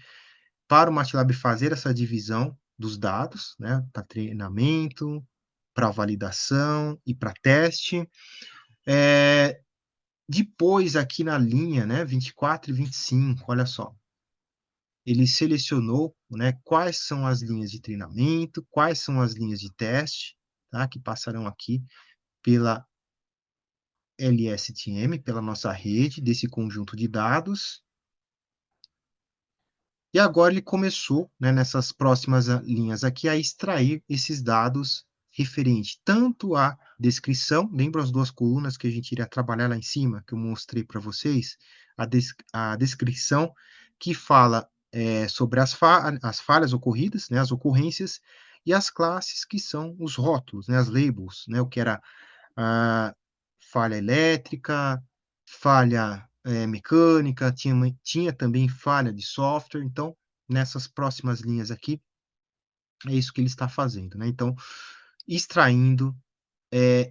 S1: para o MATLAB fazer essa divisão dos dados, né? Para treinamento, para validação e para teste. Depois, aqui na linha, né, 24 e 25, olha só, ele selecionou, né, quais são as linhas de treinamento, quais são as linhas de teste, tá, que passarão aqui pela LSTM, pela nossa rede desse conjunto de dados. E agora ele começou, né, nessas próximas linhas aqui, a extrair esses dados referente tanto à descrição, lembra as 2 colunas que a gente iria trabalhar lá em cima, que eu mostrei para vocês? A descrição que fala sobre as falhas ocorridas, né, as ocorrências, e as classes que são os rótulos, né, as labels, né, o que era a falha elétrica, falha, mecânica, tinha também falha de software. Então, nessas próximas linhas aqui, é isso que ele está fazendo, né. Então, extraindo,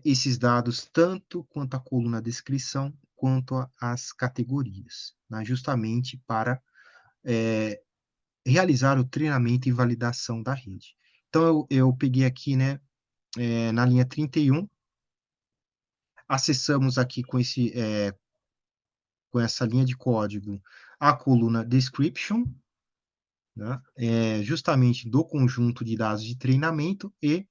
S1: esses dados tanto quanto a coluna descrição, quanto as categorias, né, justamente para, realizar o treinamento e validação da rede. Então eu peguei aqui, né, na linha 31, acessamos aqui com essa linha de código a coluna description, né, justamente do conjunto de dados de treinamento, e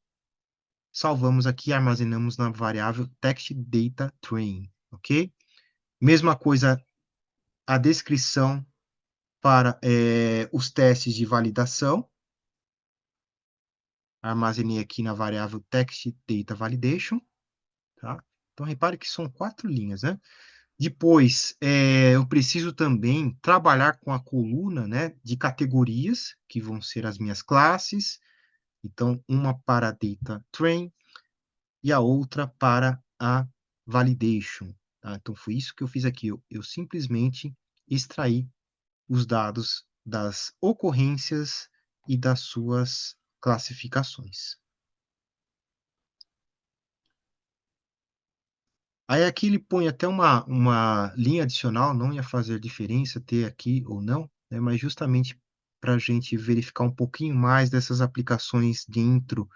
S1: salvamos aqui, armazenamos na variável text data train, ok? Mesma coisa a descrição para os testes de validação, armazenei aqui na variável text data validation, tá? Então repare que são 4 linhas, né? Depois, eu preciso também trabalhar com a coluna, né, de categorias, que vão ser as minhas classes. Então, uma para data train e a outra para a validation. Tá? Então, foi isso que eu fiz aqui. Eu simplesmente extraí os dados das ocorrências e das suas classificações. Aí aqui ele põe até uma linha adicional, não ia fazer diferença ter aqui ou não, né, mas justamente para a gente verificar um pouquinho mais dessas aplicações dentro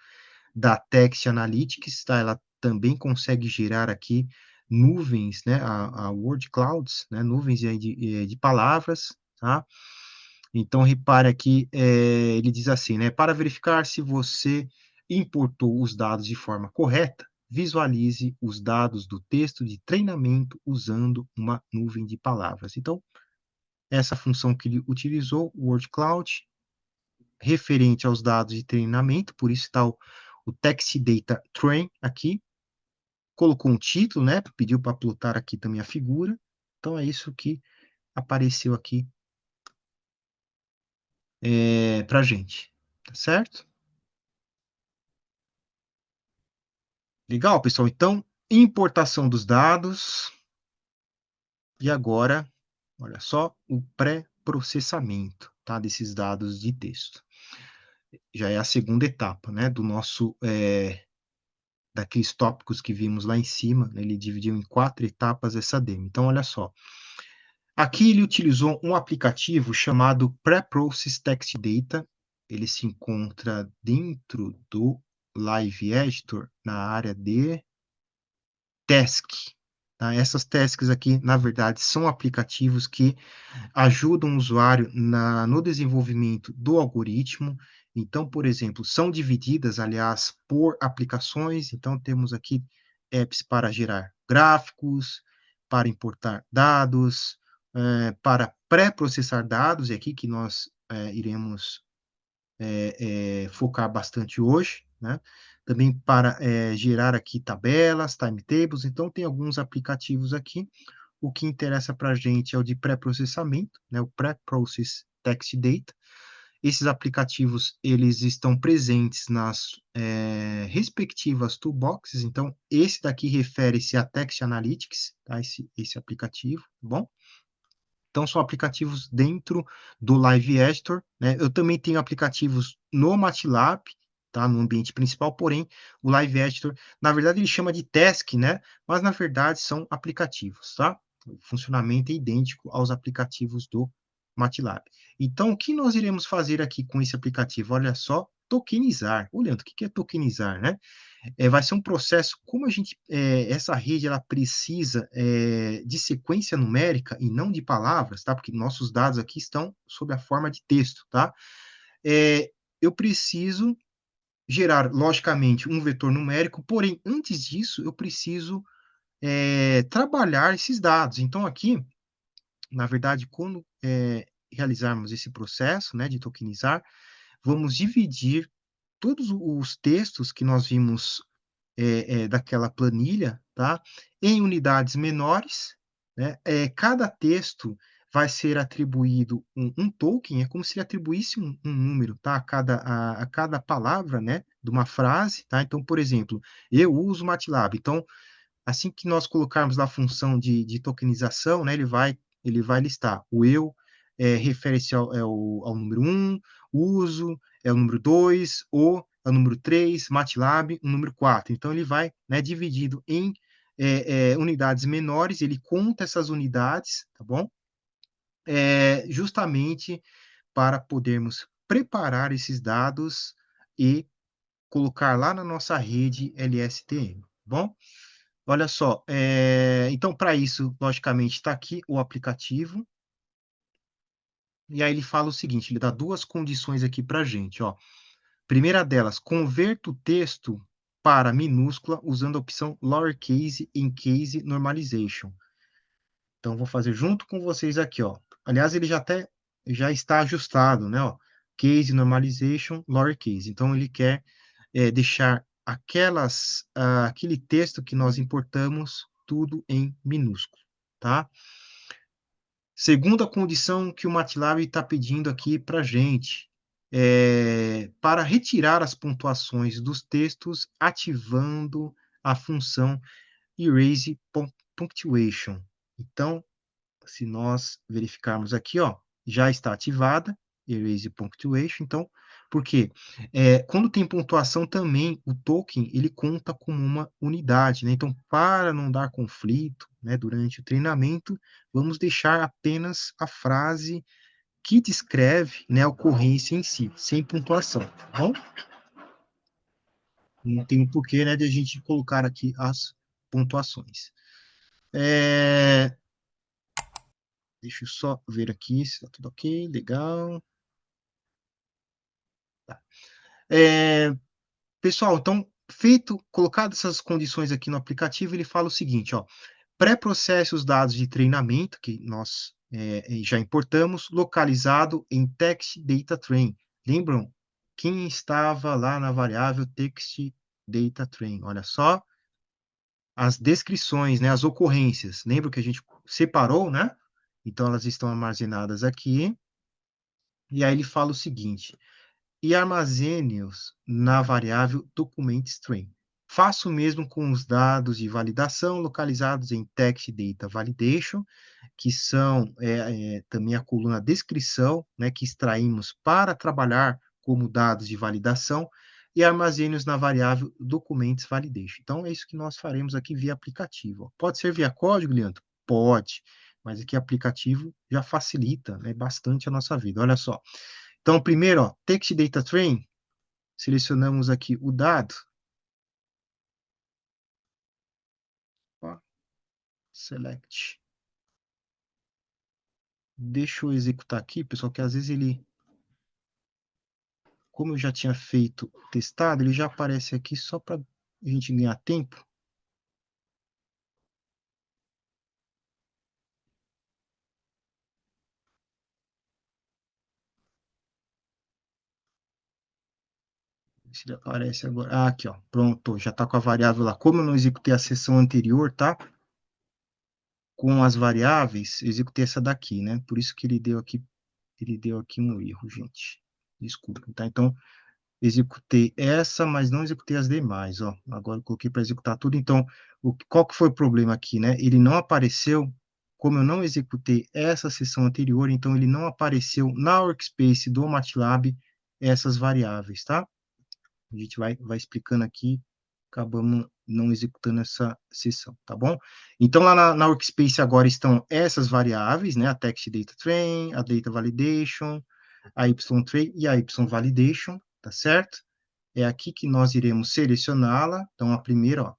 S1: da Text Analytics, tá? Ela também consegue gerar aqui nuvens, né, a word clouds, né, nuvens aí de palavras, tá? Então repare aqui, ele diz assim, né, para verificar se você importou os dados de forma correta, visualize os dados do texto de treinamento usando uma nuvem de palavras. Então, essa função que ele utilizou, o word cloud, referente aos dados de treinamento, por isso está o Text Data Train aqui, colocou um título, né, pediu para plotar aqui também a figura, então é isso que apareceu aqui para gente, tá certo? Legal, pessoal. Então, importação dos dados e agora, olha só, o pré-processamento, tá, desses dados de texto. Já é a segunda etapa, né, do nosso daqueles tópicos que vimos lá em cima, né, ele dividiu em 4 etapas essa demo. Então, olha só, aqui ele utilizou um aplicativo chamado Preprocess Text Data, ele se encontra dentro do Live Editor, na área de Task, tá? Essas tasks aqui, na verdade, são aplicativos que ajudam o usuário no desenvolvimento do algoritmo. Então, por exemplo, são divididas, aliás, por aplicações. Então, temos aqui apps para gerar gráficos, para importar dados, para pré-processar dados, é aqui que nós iremos focar bastante hoje, né? Também para gerar aqui tabelas, timetables. Então, tem alguns aplicativos aqui. O que interessa para a gente é o de pré-processamento, né? O Pré-Process Text Data. Esses aplicativos, eles estão presentes nas respectivas toolboxes. Então, esse daqui refere-se a Text Analytics, tá? Esse aplicativo, tá bom? Então, são aplicativos dentro do Live Editor, né? Eu também tenho aplicativos no MATLAB, tá? No ambiente principal, porém, o Live Editor, na verdade, ele chama de Task, né? Mas, na verdade, são aplicativos, tá? O funcionamento é idêntico aos aplicativos do MATLAB. Então, o que nós iremos fazer aqui com esse aplicativo? Olha só, tokenizar. Olhando, o que é tokenizar, né? Vai ser um processo, como a gente, essa rede ela precisa de sequência numérica e não de palavras, tá? Porque nossos dados aqui estão sob a forma de texto, tá? Eu preciso gerar, logicamente, um vetor numérico, porém, antes disso, eu preciso trabalhar esses dados. Então, aqui, na verdade, quando realizarmos esse processo, né, de tokenizar, vamos dividir todos os textos que nós vimos daquela planilha, tá? Em unidades menores, né? Cada texto vai ser atribuído um token, é como se ele atribuísse um número, tá? A cada palavra, né? De uma frase, tá? Então, por exemplo, eu uso MATLAB. Então, assim que nós colocarmos lá a função de tokenização, né, ele vai listar o eu, refere-se ao número um, uso é o número 2, o é o número 3, MATLAB, o número 4. Então, ele vai, né, dividido em unidades menores, ele conta essas unidades, tá bom? Justamente para podermos preparar esses dados e colocar lá na nossa rede LSTM, tá bom? Olha só, então para isso, logicamente, está aqui o aplicativo, e aí ele fala o seguinte, ele dá 2 condições aqui para a gente, ó. Primeira delas, converta o texto para minúscula usando a opção Lowercase in Case Normalization. Então vou fazer junto com vocês aqui, ó. Aliás, ele já está ajustado, né, ó. Case Normalization, Lowercase. Então ele quer deixar aquele texto que nós importamos tudo em minúsculo, tá? Segunda condição que o MATLAB está pedindo aqui para a gente, para retirar as pontuações dos textos, ativando a função Erase Punctuation. Então, se nós verificarmos aqui, ó, já está ativada, Erase Punctuation, então, por quê? Quando tem pontuação também, o token, ele conta como uma unidade, né? Então, para não dar conflito, né, durante o treinamento, vamos deixar apenas a frase que descreve, né, a ocorrência em si, sem pontuação, tá bom? Não tem um porquê, né, de a gente colocar aqui as pontuações. Deixa eu só ver aqui se está tudo ok, legal. Tá. É, pessoal, então, colocado essas condições aqui no aplicativo, ele fala o seguinte, ó, pré-processe os dados de treinamento, que nós já importamos, localizado em text data train. Lembram? Quem estava lá na variável text data train? Olha só, as descrições, né, as ocorrências. Lembra que a gente separou, né? Então, elas estão armazenadas aqui. E aí ele fala o seguinte, e armazene-os na variável documentString. Faça o mesmo com os dados de validação localizados em text data validation, que são também a coluna descrição, né, que extraímos para trabalhar como dados de validação, e armazene-os na variável documents validation. Então, é isso que nós faremos aqui via aplicativo. Pode ser via código, Leandro? Pode, mas aqui aplicativo já facilita, né, bastante a nossa vida. Olha só. Então, primeiro, ó, text data train, selecionamos aqui o dado. Ó, select. Deixa eu executar aqui, pessoal, que às vezes ele, como eu já tinha feito testado, ele já aparece aqui só para a gente ganhar tempo. Se ele aparece agora. Ah, aqui, ó. Pronto, já está com a variável lá. Como eu não executei a sessão anterior, tá? Com as variáveis, eu executei essa daqui, né? Por isso que ele deu aqui um erro, gente. Desculpa, tá? Então, executei essa, mas não executei as demais, ó. Agora eu coloquei para executar tudo. Então, qual que foi o problema aqui, né? Ele não apareceu, como eu não executei essa sessão anterior, então ele não apareceu na workspace do MATLAB essas variáveis, tá? A gente vai explicando aqui, acabamos não executando essa sessão, tá bom? Então, lá na workspace agora estão essas variáveis, né? A text data train, a data validation, a y-train e a y-validation, tá certo? É aqui que nós iremos selecioná-la. Então, a primeira, ó,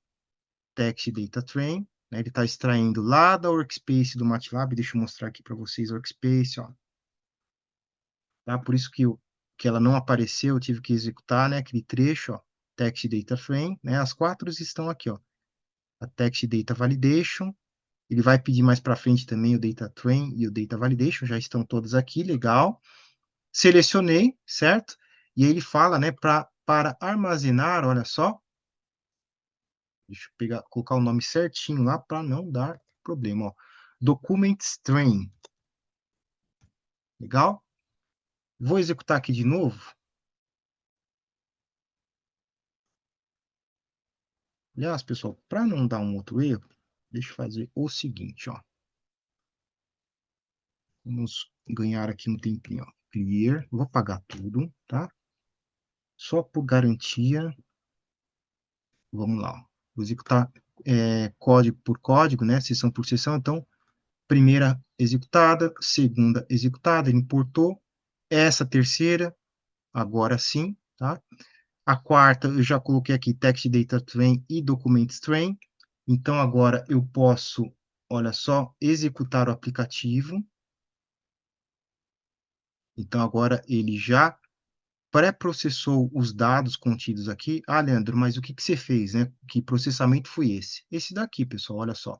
S1: text data train, né? Ele está extraindo lá da workspace do MATLAB. Deixa eu mostrar aqui para vocês a workspace, ó. Tá? Por isso que ela não apareceu, eu tive que executar, né? Aquele trecho, ó, text data frame, né? As quatro estão aqui, ó. A text data validation, ele vai pedir mais para frente também o data train e o data validation, já estão todos aqui, legal. Selecionei, certo? E aí ele fala, né, para armazenar, olha só, deixa eu colocar o nome certinho lá para não dar problema, ó. Document string, legal? Vou executar aqui de novo. Aliás, pessoal, para não dar um outro erro, deixa eu fazer o seguinte, ó. Vamos ganhar aqui um tempinho, ó. Clear, vou apagar tudo, tá? Só por garantia, vamos lá, ó. Vou executar código por código, né? Seção por seção. Então, primeira executada, segunda executada, ele importou. Essa terceira, agora sim, tá? A quarta, eu já coloquei aqui text data train e document train. Então, agora eu posso, olha só, executar o aplicativo. Então, agora ele já pré-processou os dados contidos aqui. Ah, Leandro, mas o que que você fez, né? Que processamento foi esse? Esse daqui, pessoal, olha só,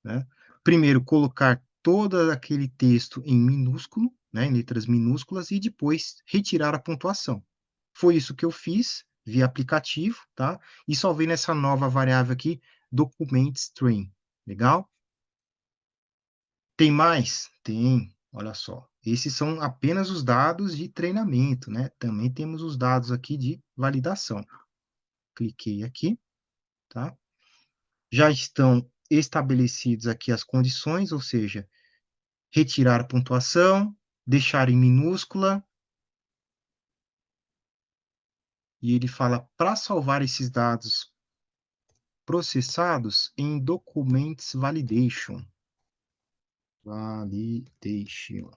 S1: né? Primeiro, colocar todo aquele texto em minúsculo, né, em letras minúsculas, e depois retirar a pontuação. Foi isso que eu fiz via aplicativo, tá? E salvei nessa nova variável aqui, documentString. Legal? Tem mais? Tem. Olha só. Esses são apenas os dados de treinamento, né? Também temos os dados aqui de validação. Cliquei aqui, tá? Já estão estabelecidos aqui as condições, ou seja, retirar a pontuação, deixar em minúscula, e ele fala para salvar esses dados processados em Documents Validation. Validation.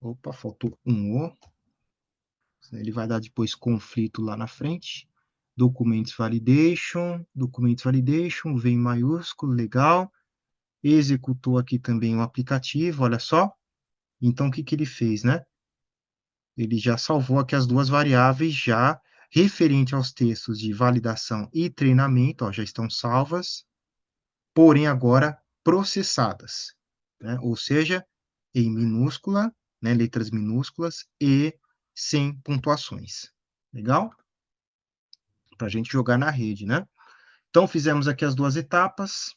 S1: Opa, faltou um O. Ele vai dar depois conflito lá na frente. Documentos validation, vem em maiúsculo, legal. Executou aqui também o aplicativo, olha só. Então, o que que ele fez, né? Ele já salvou aqui as duas variáveis já referente aos textos de validação e treinamento, ó, já estão salvas, porém agora processadas, né? Ou seja, em minúscula, né, letras minúsculas e sem pontuações. Legal? Para a gente jogar na rede, né? Então, fizemos aqui as duas etapas.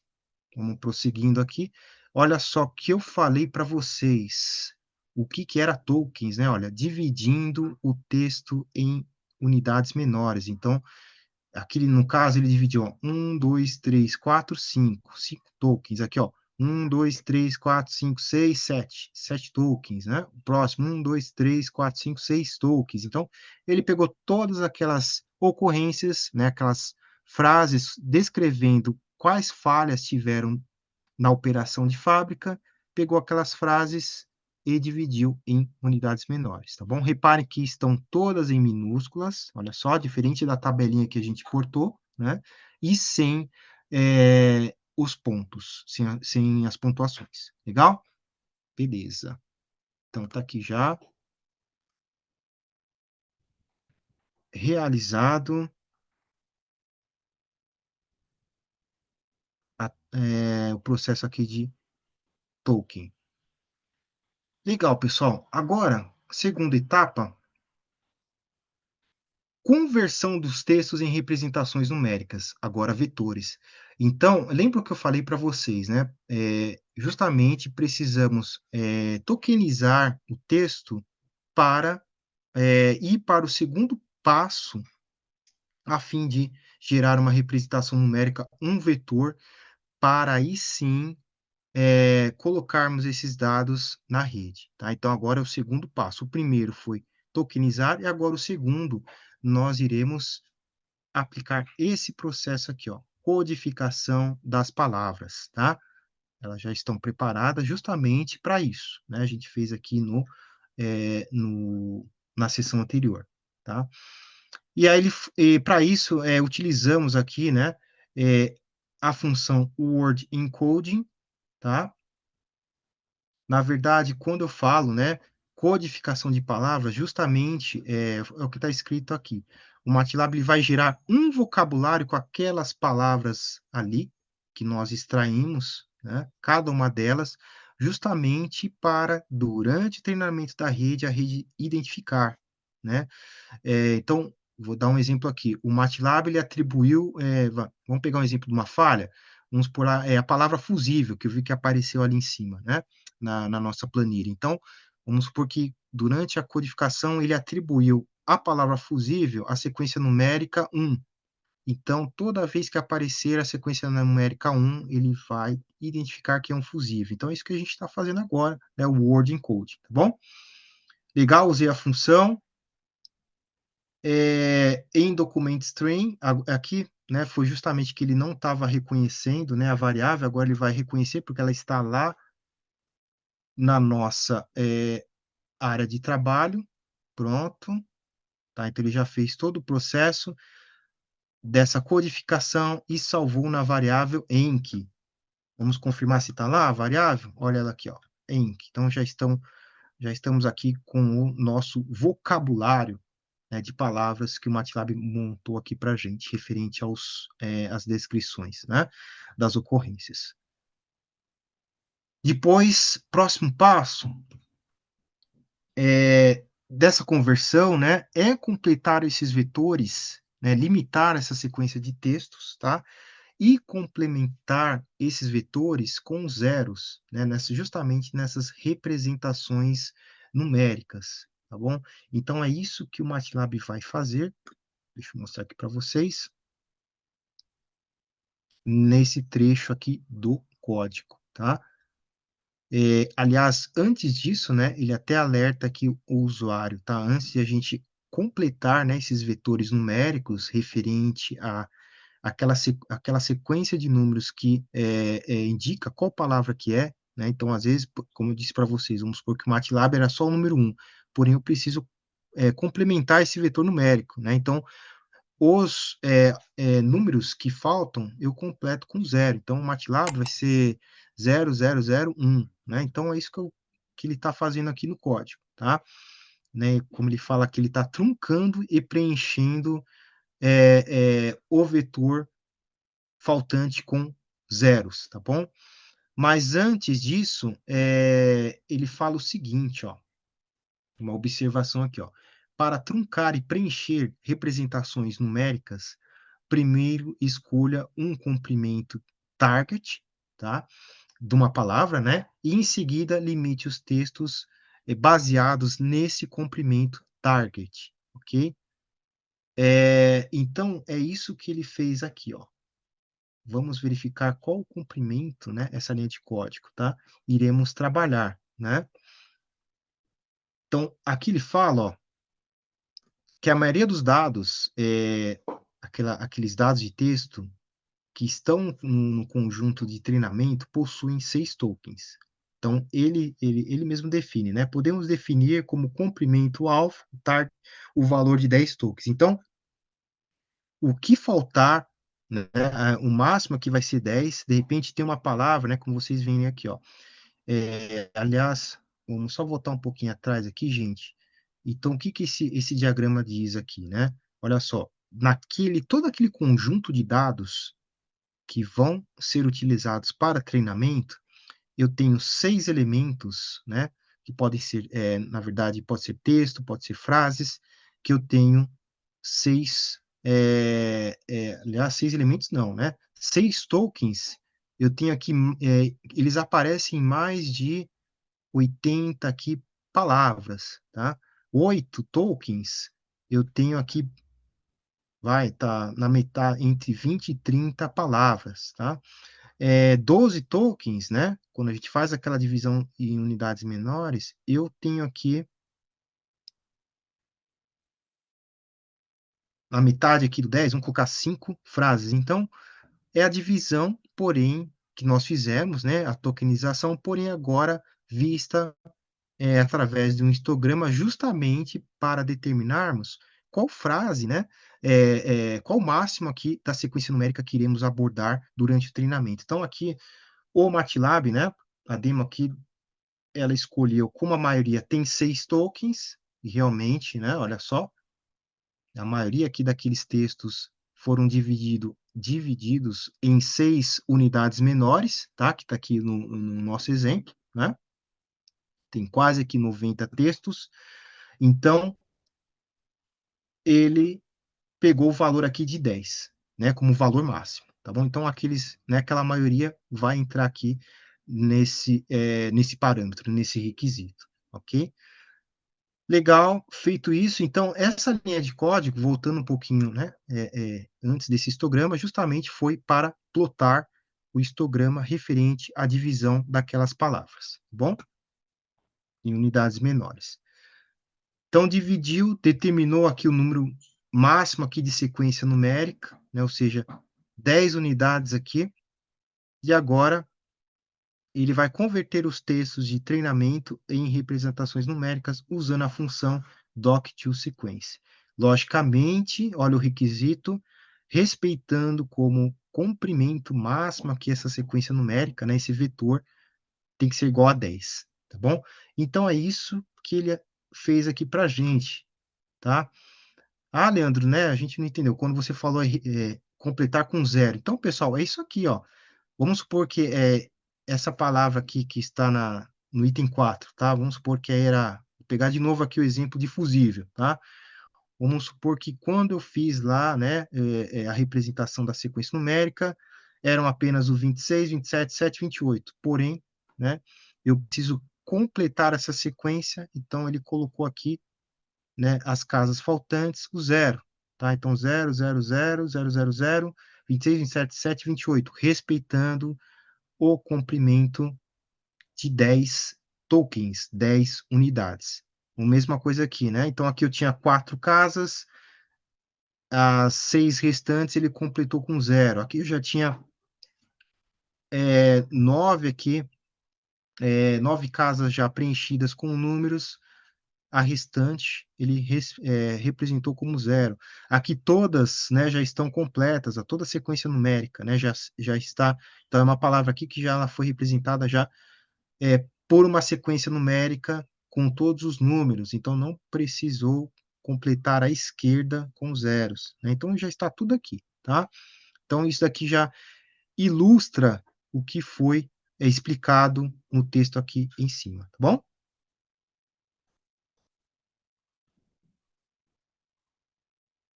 S1: Vamos prosseguindo aqui. Olha só que eu falei para vocês. O que que era tokens, né? Olha, dividindo o texto em unidades menores. Então, aqui no caso, ele dividiu, ó, 1, 2, 3, 4, 5. 5 tokens. Aqui, ó. 1, 2, 3, 4, 5, 6, 7. 7 tokens, né? O próximo, 1, 2, 3, 4, 5, 6 tokens. Então, ele pegou todas aquelas ocorrências, né? Aquelas frases descrevendo quais falhas tiveram na operação de fábrica, pegou aquelas frases e dividiu em unidades menores, tá bom? Reparem que estão todas em minúsculas, olha só, diferente da tabelinha que a gente portou, né? E sem os pontos, sem as pontuações. Legal? Beleza. Então, tá aqui já realizado o processo aqui de token. Legal, pessoal. Agora, segunda etapa, conversão dos textos em representações numéricas, agora vetores. Então, lembra o que eu falei para vocês, né? Justamente precisamos tokenizar o texto para ir para o segundo passo, a fim de gerar uma representação numérica, um vetor, para aí sim colocarmos esses dados na rede, tá? Então, agora é o segundo passo. O primeiro foi tokenizar, e agora o segundo, nós iremos aplicar esse processo aqui, ó, codificação das palavras, tá? Elas já estão preparadas justamente para isso, né? A gente fez aqui na sessão anterior, tá? E aí, para isso, utilizamos aqui, né, a função word encoding, tá? Na verdade, quando eu falo, né, codificação de palavras, justamente é o que está escrito aqui. O MATLAB ele vai gerar um vocabulário com aquelas palavras ali que nós extraímos, né, cada uma delas, justamente para, durante o treinamento da rede, a rede identificar, né? Então, vou dar um exemplo aqui. O MATLAB ele atribuiu, vamos pegar um exemplo de uma falha, vamos por lá, a palavra fusível, que eu vi que apareceu ali em cima, né, na nossa planilha. Então, vamos supor que durante a codificação ele atribuiu à palavra fusível a sequência numérica 1. Então, toda vez que aparecer a sequência numérica 1, ele vai identificar que é um fusível. Então, é isso que a gente está fazendo agora, né, o word encode, tá bom? Legal, usei a função, em document string, aqui, né, foi justamente que ele não estava reconhecendo, né, a variável, agora ele vai reconhecer porque ela está lá na nossa área de trabalho, pronto, tá? Então ele já fez todo o processo dessa codificação e salvou na variável enc. Vamos confirmar se está lá a variável? Olha ela aqui, ó, enc. Então já estamos aqui com o nosso vocabulário, né, de palavras que o MATLAB montou aqui para a gente, referente às descrições, né, das ocorrências. Depois, próximo passo dessa conversão, né, é completar esses vetores, né, limitar essa sequência de textos, tá? E complementar esses vetores com zeros, né, justamente nessas representações numéricas, tá bom? Então, é isso que o MATLAB vai fazer. Deixa eu mostrar aqui para vocês, nesse trecho aqui do código, tá? Aliás, antes disso, né, ele até alerta aqui o usuário, tá? Antes de a gente completar, né, esses vetores numéricos referente a aquela sequência de números que indica qual palavra que é, né, então às vezes, como eu disse para vocês, vamos supor que o MATLAB era só o número um, porém eu preciso, complementar esse vetor numérico, né, então os, números que faltam, eu completo com zero. Então o MATLAB vai ser 0001, né, então é isso que ele está fazendo aqui no código, tá. Né, como ele fala que ele está truncando e preenchendo, o vetor faltante com zeros, tá bom. Mas antes disso, ele fala o seguinte, ó, uma observação aqui, ó: "Para truncar e preencher representações numéricas, primeiro escolha um comprimento target, tá, de uma palavra, né, e em seguida limite os textos, baseados nesse comprimento target, ok?" Então é isso que ele fez aqui, ó. Vamos verificar qual o comprimento, né, essa linha de código, tá, iremos trabalhar, né. Então, aqui ele fala, ó, que a maioria dos dados, aqueles dados de texto que estão no conjunto de treinamento possuem 6 tokens. Então ele mesmo define, né, podemos definir como comprimento alfa, tar o valor de 10 tokens. Então, o que faltar, né, o máximo aqui vai ser 10, de repente tem uma palavra, né, como vocês veem aqui, ó. Aliás, vamos só voltar um pouquinho atrás aqui, gente. Então, o que que esse diagrama diz aqui, né? Olha só, todo aquele conjunto de dados que vão ser utilizados para treinamento, eu tenho 6 elementos, né? Que podem ser, na verdade, pode ser texto, pode ser frases, que eu tenho 6, aliás, 6 elementos não, né? 6 tokens, eu tenho aqui, eles aparecem em mais de 80 aqui palavras, tá? 8 tokens, eu tenho aqui, vai, tá na metade, entre 20 e 30 palavras, tá? 12 tokens, né? Quando a gente faz aquela divisão em unidades menores, eu tenho aqui, na metade aqui do 10, vamos colocar 5 frases. Então, é a divisão, porém, que nós fizemos, né? A tokenização, porém, agora vista através de um histograma, justamente para determinarmos qual frase, né, qual o máximo aqui da sequência numérica que iremos abordar durante o treinamento. Então, aqui, o MATLAB, né, a demo aqui, ela escolheu, como a maioria tem 6 tokens, e realmente, né, olha só, a maioria aqui daqueles textos foram divididos em 6 unidades menores, tá, que está aqui no nosso exemplo, né, tem quase aqui 90 textos. Então, ele pegou o valor aqui de 10, né, como valor máximo, tá bom? Então né, aquela maioria vai entrar aqui nesse parâmetro, nesse requisito, ok? Legal, feito isso, então essa linha de código, voltando um pouquinho, né, antes desse histograma, justamente foi para plotar o histograma referente à divisão daquelas palavras, tá bom? Em unidades menores. Então dividiu, determinou aqui o número máximo aqui de sequência numérica, né, ou seja, 10 unidades aqui, e agora ele vai converter os textos de treinamento em representações numéricas usando a função doc2sequence. Logicamente, olha o requisito, respeitando como comprimento máximo aqui essa sequência numérica, né, esse vetor tem que ser igual a 10, tá bom? Então é isso que ele fez aqui para a gente, tá? Ah, Leandro, né, a gente não entendeu. Quando você falou completar com zero. Então, pessoal, é isso aqui, ó. Vamos supor que essa palavra aqui que está no item 4, tá? Vamos supor que era, vou pegar de novo aqui o exemplo de fusível, tá? Vamos supor que quando eu fiz lá, né, a representação da sequência numérica, eram apenas o 26, 27, 7, 28. Porém, né, eu preciso completar essa sequência, então ele colocou aqui, né, as casas faltantes, o zero, tá? Então, 0, 0, 0, 0, 0, 0, 26, 27, 7, 28, respeitando o comprimento de 10 tokens, 10 unidades. A mesma coisa aqui, né? Então, aqui eu tinha 4 casas, as 6 restantes ele completou com zero. Aqui eu já tinha 9 aqui, 9 casas já preenchidas com números, a restante ele representou como zero. Aqui todas, né, já estão completas, a toda a sequência numérica, né, já está, então é uma palavra aqui que já ela foi representada já, por uma sequência numérica com todos os números, então não precisou completar à esquerda com zeros, né, então já está tudo aqui, tá. Então isso daqui já ilustra o que foi, explicado no texto aqui em cima, tá bom?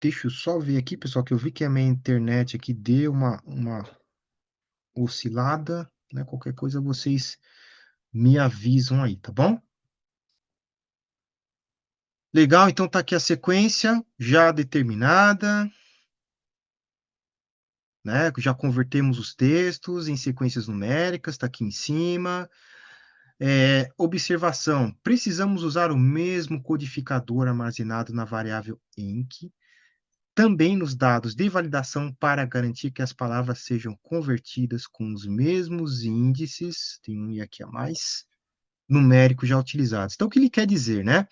S1: Deixa eu só ver aqui, pessoal, que eu vi que a minha internet aqui deu uma oscilada, né? Qualquer coisa vocês me avisam aí, tá bom? Legal, então tá aqui a sequência já determinada, né? Já convertemos os textos em sequências numéricas, tá aqui em cima. Observação: precisamos usar o mesmo codificador armazenado na variável enc também nos dados de validação para garantir que as palavras sejam convertidas com os mesmos índices, tem um i aqui a mais, numéricos já utilizados. Então, o que ele quer dizer, né?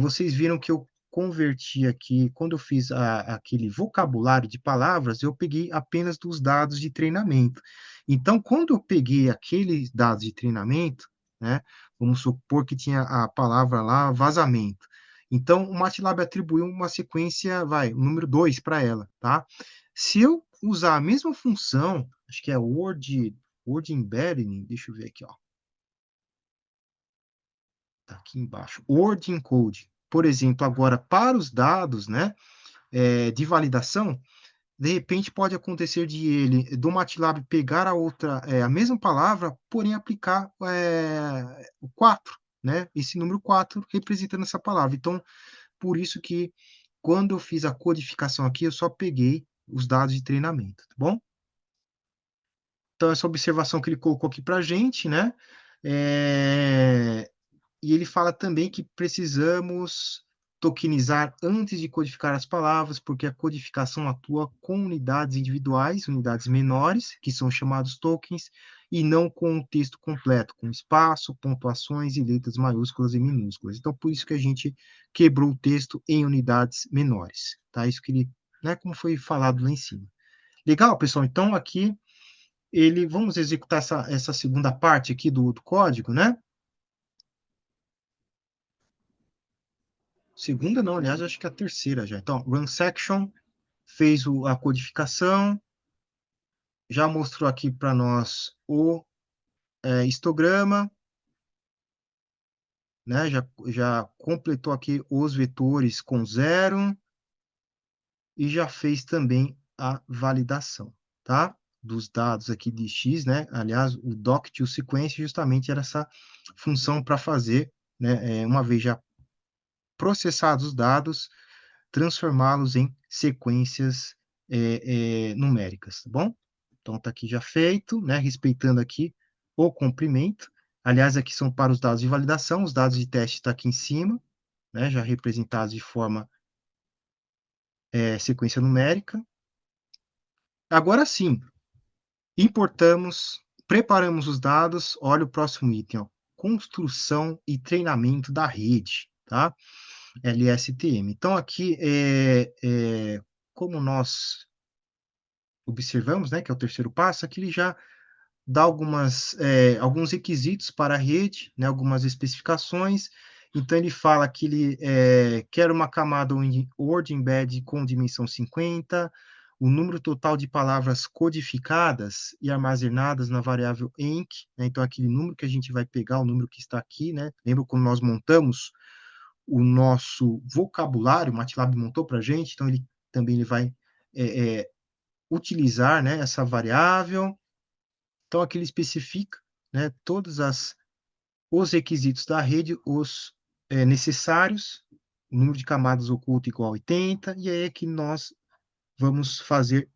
S1: Vocês viram que eu converti aqui, quando eu fiz aquele vocabulário de palavras, eu peguei apenas dos dados de treinamento. Então, quando eu peguei aqueles dados de treinamento, né, vamos supor que tinha a palavra lá, vazamento. Então, o MATLAB atribuiu uma sequência, vai, o número 2 para ela, tá? Se eu usar a mesma função, acho que é word embedding, deixa eu ver aqui, ó. Tá aqui embaixo. Word encode. Por exemplo, agora para os dados, né, de validação, de repente pode acontecer de ele, do MATLAB pegar a mesma palavra, porém aplicar o 4, né? Esse número 4 representando essa palavra. Então, por isso que quando eu fiz a codificação aqui, eu só peguei os dados de treinamento, tá bom? Então, essa observação que ele colocou aqui para a gente, né? É, E ele fala também que precisamos tokenizar antes de codificar as palavras, porque a codificação atua com unidades individuais, unidades menores, que são chamados tokens, e não com o texto completo, com espaço, pontuações e letras maiúsculas e minúsculas. Então, por isso que a gente quebrou o texto em unidades menores, tá? Isso que ele, né, como foi falado lá em cima. Legal, pessoal? Então, aqui, vamos executar essa segunda parte aqui do código, né? Segunda não, aliás, acho que é a terceira já. Então, run section, fez a codificação, já mostrou aqui para nós o histograma, né? Já completou aqui os vetores com zero e já fez também a validação, tá? Dos dados aqui de X, né? Aliás, o doc to sequence justamente era essa função para fazer, né? Uma vez já processados os dados, transformá-los em sequências numéricas, tá bom? Então está aqui já feito, né? Respeitando aqui o comprimento. Aliás, aqui são para os dados de validação, os dados de teste estão aqui em cima, né? Já representados de forma sequência numérica. Agora sim, importamos, preparamos os dados, olha o próximo item, ó, construção e treinamento da rede, tá? LSTM. Então, aqui, como nós observamos, né, que é o terceiro passo, aqui ele já dá alguns requisitos para a rede, né, algumas especificações. Então, ele fala que ele quer uma camada Word Embed com dimensão 50, o número total de palavras codificadas e armazenadas na variável enc, né, então aquele número que a gente vai pegar, o número que está aqui, né, lembra quando nós montamos o nosso vocabulário, o MATLAB montou para a gente, então ele também ele vai utilizar, né, essa variável. Então, aqui ele especifica, né, os requisitos da rede, os necessários, o número de camadas oculto igual a 80, e aí é que nós vamos fazer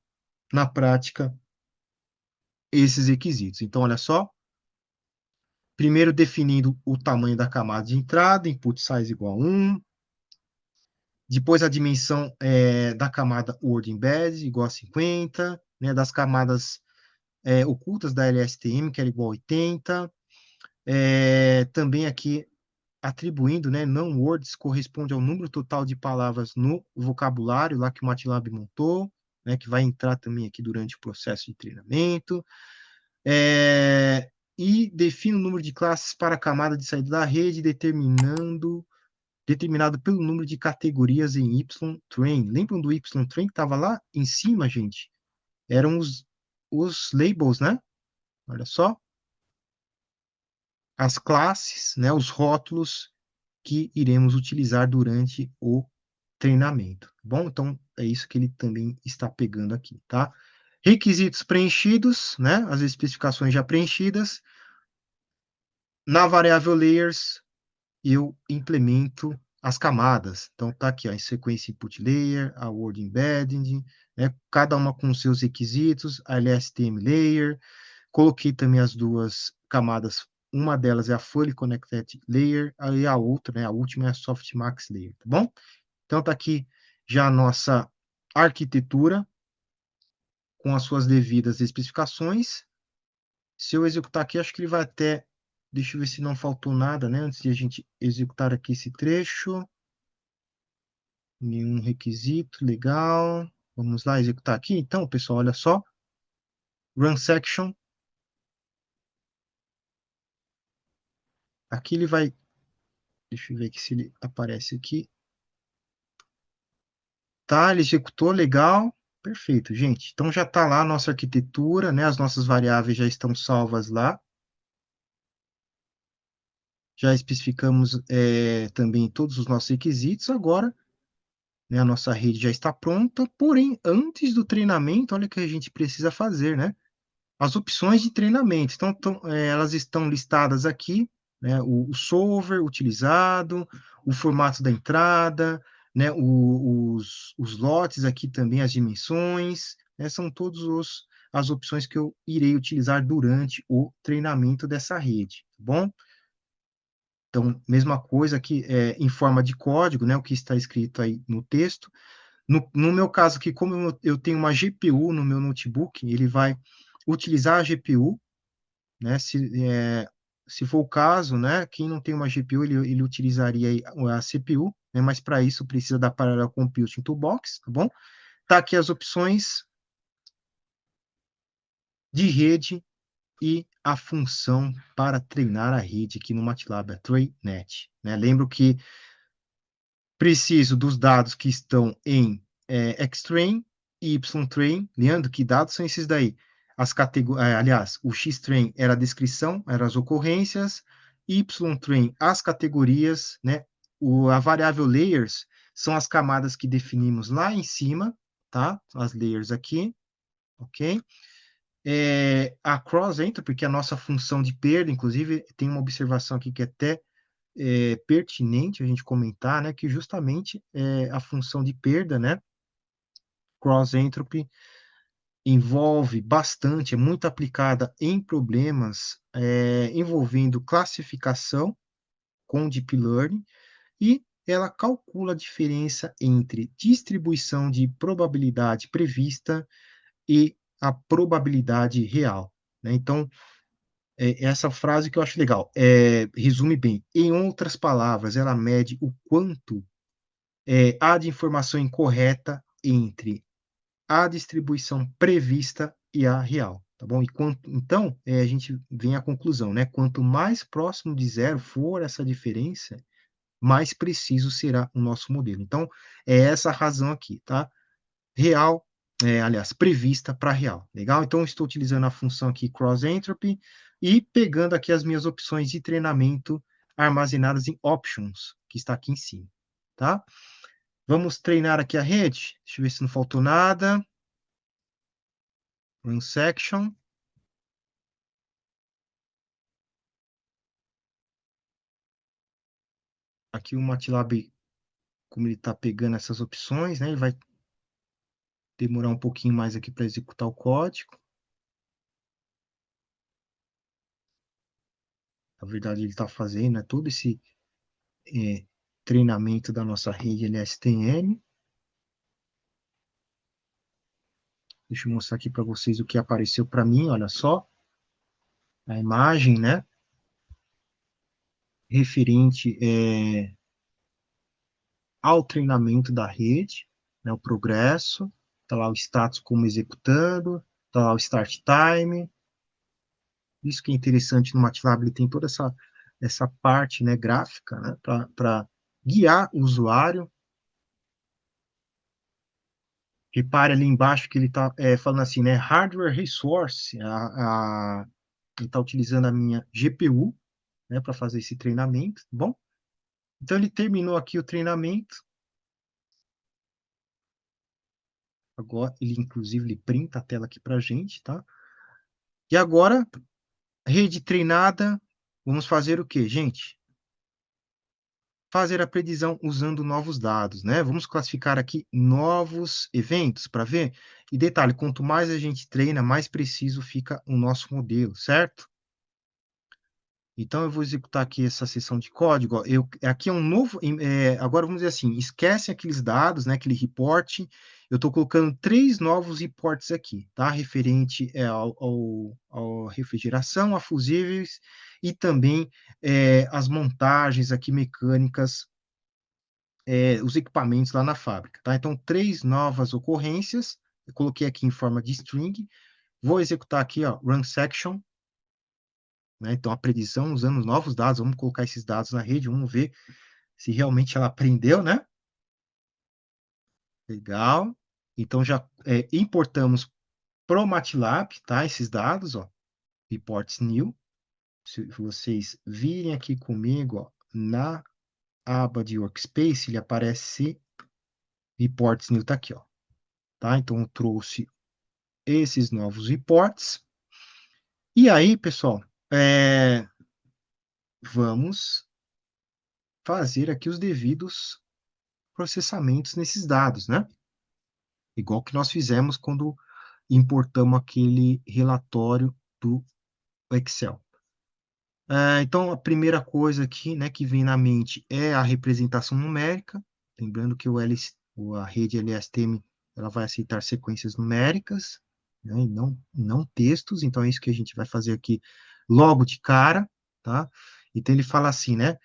S1: na prática esses requisitos. Então, olha só, primeiro definindo o tamanho da camada de entrada, input size igual a 1, depois a dimensão da camada word embed igual a 50, né, das camadas ocultas da LSTM, que era igual a 80, Também aqui atribuindo, né, não words corresponde ao número total de palavras no vocabulário lá que o MATLAB montou, né, que vai entrar também aqui durante o processo de treinamento. E define o número de classes para a camada de saída da rede, determinado pelo número de categorias em Y-Train. Lembram do Y-Train que estava lá em cima, gente? Eram os labels, né? Olha só, as classes, né, os rótulos que iremos utilizar durante o treinamento, tá bom? Então, é isso que ele também está pegando aqui, tá? Requisitos preenchidos, né? As especificações já preenchidas. Na variável layers, eu implemento as camadas. Então, tá aqui, ó, em sequência input layer, a word embedding, né? Cada uma com seus requisitos, a LSTM layer. Coloquei também as duas camadas. Uma delas é a Fully Connected Layer, e a outra, né, a última é a Softmax Layer, tá bom? Então, tá aqui já a nossa arquitetura com as suas devidas especificações. Se eu executar aqui, acho que ele vai até... Deixa eu ver se não faltou nada, né? Antes de a gente executar aqui esse trecho. Nenhum requisito, legal. Vamos lá executar aqui. Então, pessoal, olha só. Run section. Aqui ele vai... Deixa eu ver aqui se ele aparece aqui. Tá, ele executou, legal. Perfeito, gente. Então já está lá a nossa arquitetura, né? As nossas variáveis já estão salvas lá. Já especificamos também todos os nossos requisitos. Agora, né, a nossa rede já está pronta. Porém, antes do treinamento, olha o que a gente precisa fazer, né? As opções de treinamento. Então, elas estão listadas aqui, né? O solver utilizado, o formato da entrada, né? Os lotes aqui também, as dimensões, né? São todas as opções que eu irei utilizar durante o treinamento dessa rede, tá bom? Então, mesma coisa aqui em forma de código, né? O que está escrito aí no texto. No meu caso aqui, como eu tenho uma GPU no meu notebook, ele vai utilizar a GPU, né? Se for o caso, né? Quem não tem uma GPU, ele utilizaria aí a CPU, né? Mas para isso precisa da Parallel Computing Toolbox, tá bom? Tá aqui as opções de rede e a função para treinar a rede aqui no MATLAB, a TreiNet, né? Lembro que preciso dos dados que estão em Xtrain e YTrain. Leandro, que dados são esses daí? As categorias, aliás, o Xtrain era a descrição, eram as ocorrências, YTrain as categorias, né? A variável layers são as camadas que definimos lá em cima, tá? As layers aqui, ok? A cross entropy, que é a nossa função de perda, inclusive tem uma observação aqui que é até pertinente a gente comentar, né, que justamente a função de perda, né, cross entropy, envolve bastante, é muito aplicada em problemas envolvendo classificação com Deep Learning, e ela calcula a diferença entre distribuição de probabilidade prevista e a probabilidade real, né? Então, essa frase que eu acho legal, resume bem. Em outras palavras, ela mede o quanto há de informação incorreta entre a distribuição prevista e a real, tá bom? Então, a gente vem à conclusão, né? Quanto mais próximo de zero for essa diferença, mais preciso será o nosso modelo. Então, é essa a razão aqui, tá? Real, aliás, prevista para real, legal? Então, eu estou utilizando a função aqui cross entropy e pegando aqui as minhas opções de treinamento armazenadas em options, que está aqui em cima, tá? Vamos treinar aqui a rede. Deixa eu ver se não faltou nada. Run section. Aqui o MATLAB, como ele está pegando essas opções, né? Ele vai demorar um pouquinho mais aqui para executar o código. Na verdade, ele está fazendo, né, todo esse treinamento da nossa rede LSTM. Deixa eu mostrar aqui para vocês o que apareceu para mim, olha só. A imagem, né? referente ao treinamento da rede, né, o progresso, está lá o status como executando, está lá o start time. Isso que é interessante no MATLAB, ele tem toda essa parte, né, gráfica, né, para guiar o usuário. Repare ali embaixo que ele está falando assim, né, hardware resource, ele está utilizando a minha GPU, né, para fazer esse treinamento, tá bom? Então, ele terminou aqui o treinamento. Agora, ele, inclusive, ele printa a tela aqui para a gente, tá? E agora, rede treinada, vamos fazer o quê, gente? Fazer a previsão usando novos dados, né? Vamos classificar aqui novos eventos para ver. E detalhe, quanto mais a gente treina, mais preciso fica o nosso modelo, certo? Então, eu vou executar aqui essa seção de código. Ó. Aqui é um novo. Agora, vamos dizer assim: esquece aqueles dados, né, aquele report. Eu estou colocando 3 novos reports aqui, tá? Referente ao refrigeração, a fusíveis e também as montagens aqui mecânicas, os equipamentos lá na fábrica, tá? Então, 3 novas ocorrências. Eu coloquei aqui em forma de string. Vou executar aqui, ó, run section. Né? Então, a previsão usando os novos dados, vamos colocar esses dados na rede, vamos ver se realmente ela aprendeu, né? Legal. Então, já importamos pro MATLAB, tá? Esses dados, ó, reports new. Se vocês virem aqui comigo, ó, na aba de Workspace, ele aparece reports new, tá aqui, ó. Tá? Então, eu trouxe esses novos reports. E aí, pessoal, vamos fazer aqui os devidos processamentos nesses dados, né? Igual que nós fizemos quando importamos aquele relatório do Excel. Então, a primeira coisa aqui, né, que vem na mente é a representação numérica. Lembrando que a rede LSTM, ela vai aceitar sequências numéricas, né, e não textos. Então, é isso que a gente vai fazer aqui logo de cara, tá? Então, ele fala assim, né?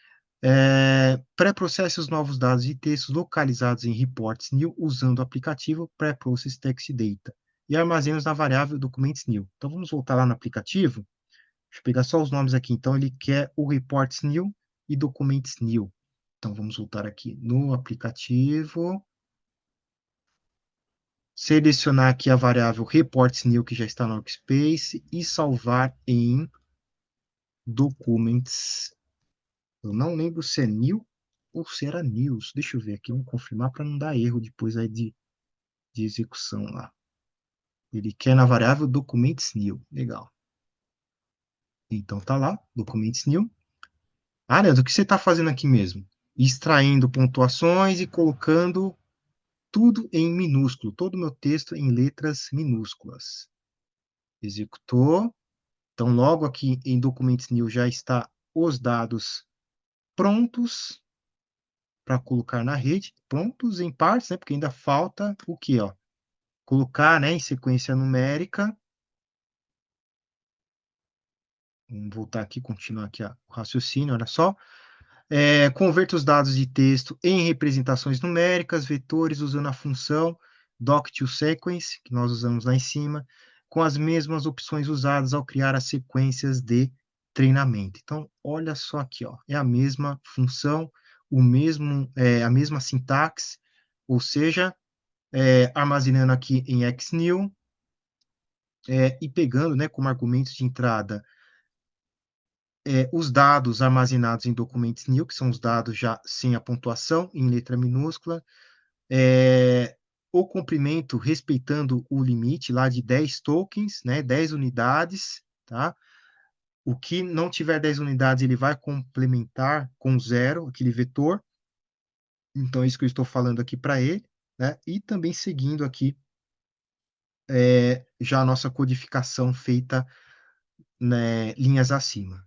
S1: Pré-processe os novos dados e textos localizados em reports new usando o aplicativo Pré-Process Text Data e armazena-os na variável Documents New. Então, vamos voltar lá no aplicativo. Deixa eu pegar só os nomes aqui. Então, ele quer o Reports New e Documents New. Então, vamos voltar aqui no aplicativo. Selecionar aqui a variável Reports New, que já está no Workspace, e salvar em Documents. Eu não lembro se é New ou se era News. Deixa eu ver aqui, vamos confirmar para não dar erro depois aí de execução lá. Ele quer na variável Documents New. Legal. Então, tá lá, Documents New. Ah, Leandro, o que você está fazendo aqui mesmo? Extraindo pontuações e colocando tudo em minúsculo, todo o meu texto em letras minúsculas. Executou. Então, logo aqui em Documents New já está os dados prontos para colocar na rede, prontos em partes, né? Porque ainda falta o quê, ó? Colocar, né, em sequência numérica. Vamos voltar aqui, continuar aqui o raciocínio, olha só. Converta os dados de texto em representações numéricas, vetores, usando a função doc2sequence, que nós usamos lá em cima, com as mesmas opções usadas ao criar as sequências de treinamento. Então, olha só aqui, ó, é a mesma função, a mesma sintaxe, ou seja, armazenando aqui em xnew, e pegando, né, como argumentos de entrada os dados armazenados em documentos new, que são os dados já sem a pontuação, em letra minúscula, o comprimento respeitando o limite lá de 10 tokens, né, 10 unidades, tá? O que não tiver 10 unidades, ele vai complementar com zero, aquele vetor. Então, é isso que eu estou falando aqui para ele, né? E também seguindo aqui já a nossa codificação feita, né, linhas acima.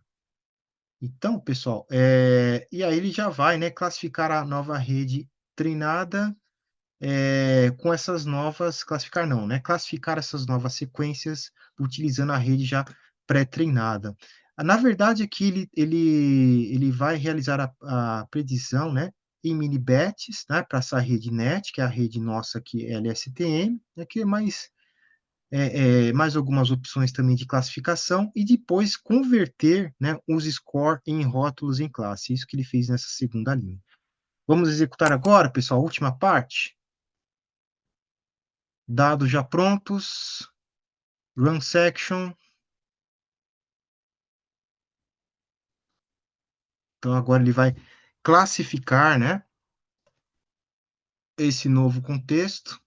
S1: Então, pessoal, e aí ele já vai, né, classificar a nova rede treinada com essas novas, classificar não, né, classificar essas novas sequências utilizando a rede já pré-treinada. Na verdade, aqui ele vai realizar a predição, né, em mini batches, né, para essa rede NET, que é a rede nossa aqui LSTM, aqui é mais algumas opções também de classificação e depois converter, né, os score em rótulos em classe. Isso que ele fez nessa segunda linha. Vamos executar agora, pessoal, a última parte. Dados já prontos, run section. Então agora ele vai classificar, né, esse novo contexto.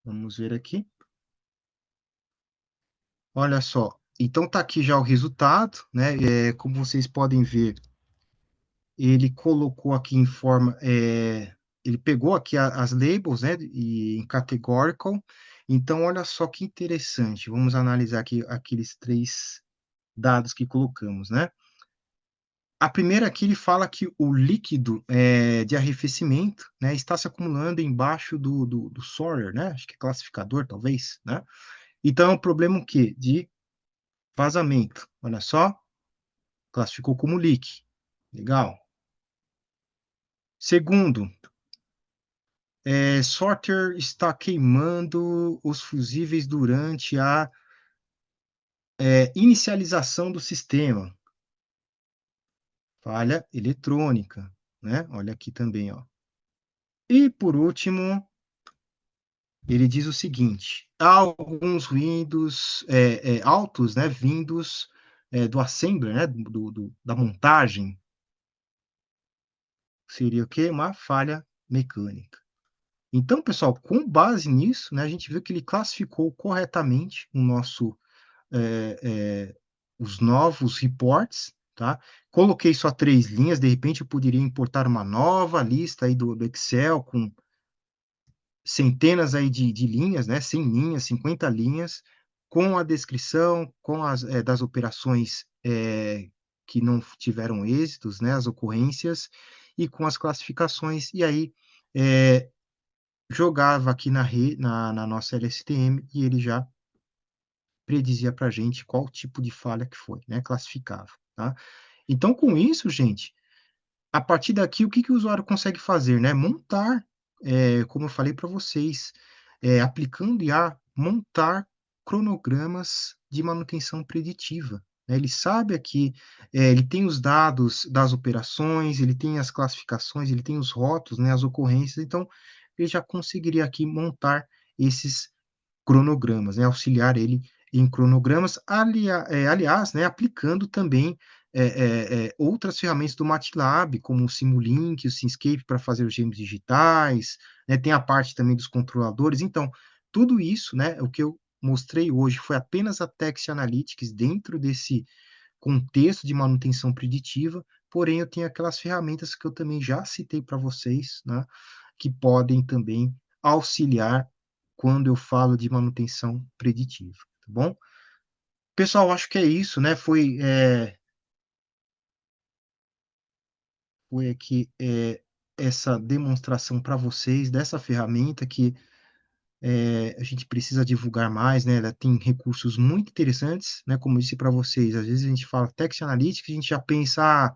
S1: Vamos ver aqui. Olha só. Então tá aqui já o resultado, né? Como vocês podem ver, ele colocou aqui em forma, ele pegou aqui as labels, né? E em categorical. Então, olha só que interessante. Vamos analisar aqui aqueles três dados que colocamos, né? A primeira aqui ele fala que o líquido de arrefecimento, né, está se acumulando embaixo do sorter, né? Acho que é classificador, talvez, né? Então, é um problema o quê? De vazamento. Olha só, classificou como leak. Legal. Segundo, sorter está queimando os fusíveis durante a inicialização do sistema. Falha eletrônica, né? Olha aqui também, ó. E por último, ele diz o seguinte: há alguns ruídos altos, né, vindos do assembler, né, da montagem. Seria o quê? Uma falha mecânica. Então, pessoal, com base nisso, né, a gente viu que ele classificou corretamente o nosso, eh eh, os novos reports, tá? Coloquei só 3 linhas, de repente eu poderia importar uma nova lista aí do Excel com centenas aí de linhas, né, 100 linhas, 50 linhas, com a descrição, com das operações, que não tiveram êxitos, né, as ocorrências, e com as classificações, e aí, eh, jogava aqui na nossa LSTM e ele já predizia para a gente qual tipo de falha que foi, né, classificava, tá. Então com isso, gente, a partir daqui, o que que o usuário consegue fazer, né? Montar, como eu falei para vocês, aplicando IA, montar cronogramas de manutenção preditiva, né? Ele sabe aqui, ele tem os dados das operações, ele tem as classificações, ele tem os rótulos, né, as ocorrências, então ele já conseguiria aqui montar esses cronogramas, né, auxiliar ele em cronogramas, aliás, né, aplicando também outras ferramentas do MATLAB, como o Simulink, o Simscape para fazer os gêmeos digitais, né, tem a parte também dos controladores. Então, tudo isso, né, o que eu mostrei hoje foi apenas a Text Analytics dentro desse contexto de manutenção preditiva, porém eu tenho aquelas ferramentas que eu também já citei para vocês, né, que podem também auxiliar quando eu falo de manutenção preditiva, tá bom? Pessoal, acho que é isso, né? Foi aqui essa demonstração para vocês dessa ferramenta que a gente precisa divulgar mais, né? Ela tem recursos muito interessantes, né? Como eu disse para vocês, às vezes a gente fala Text Analytics, a gente já pensa,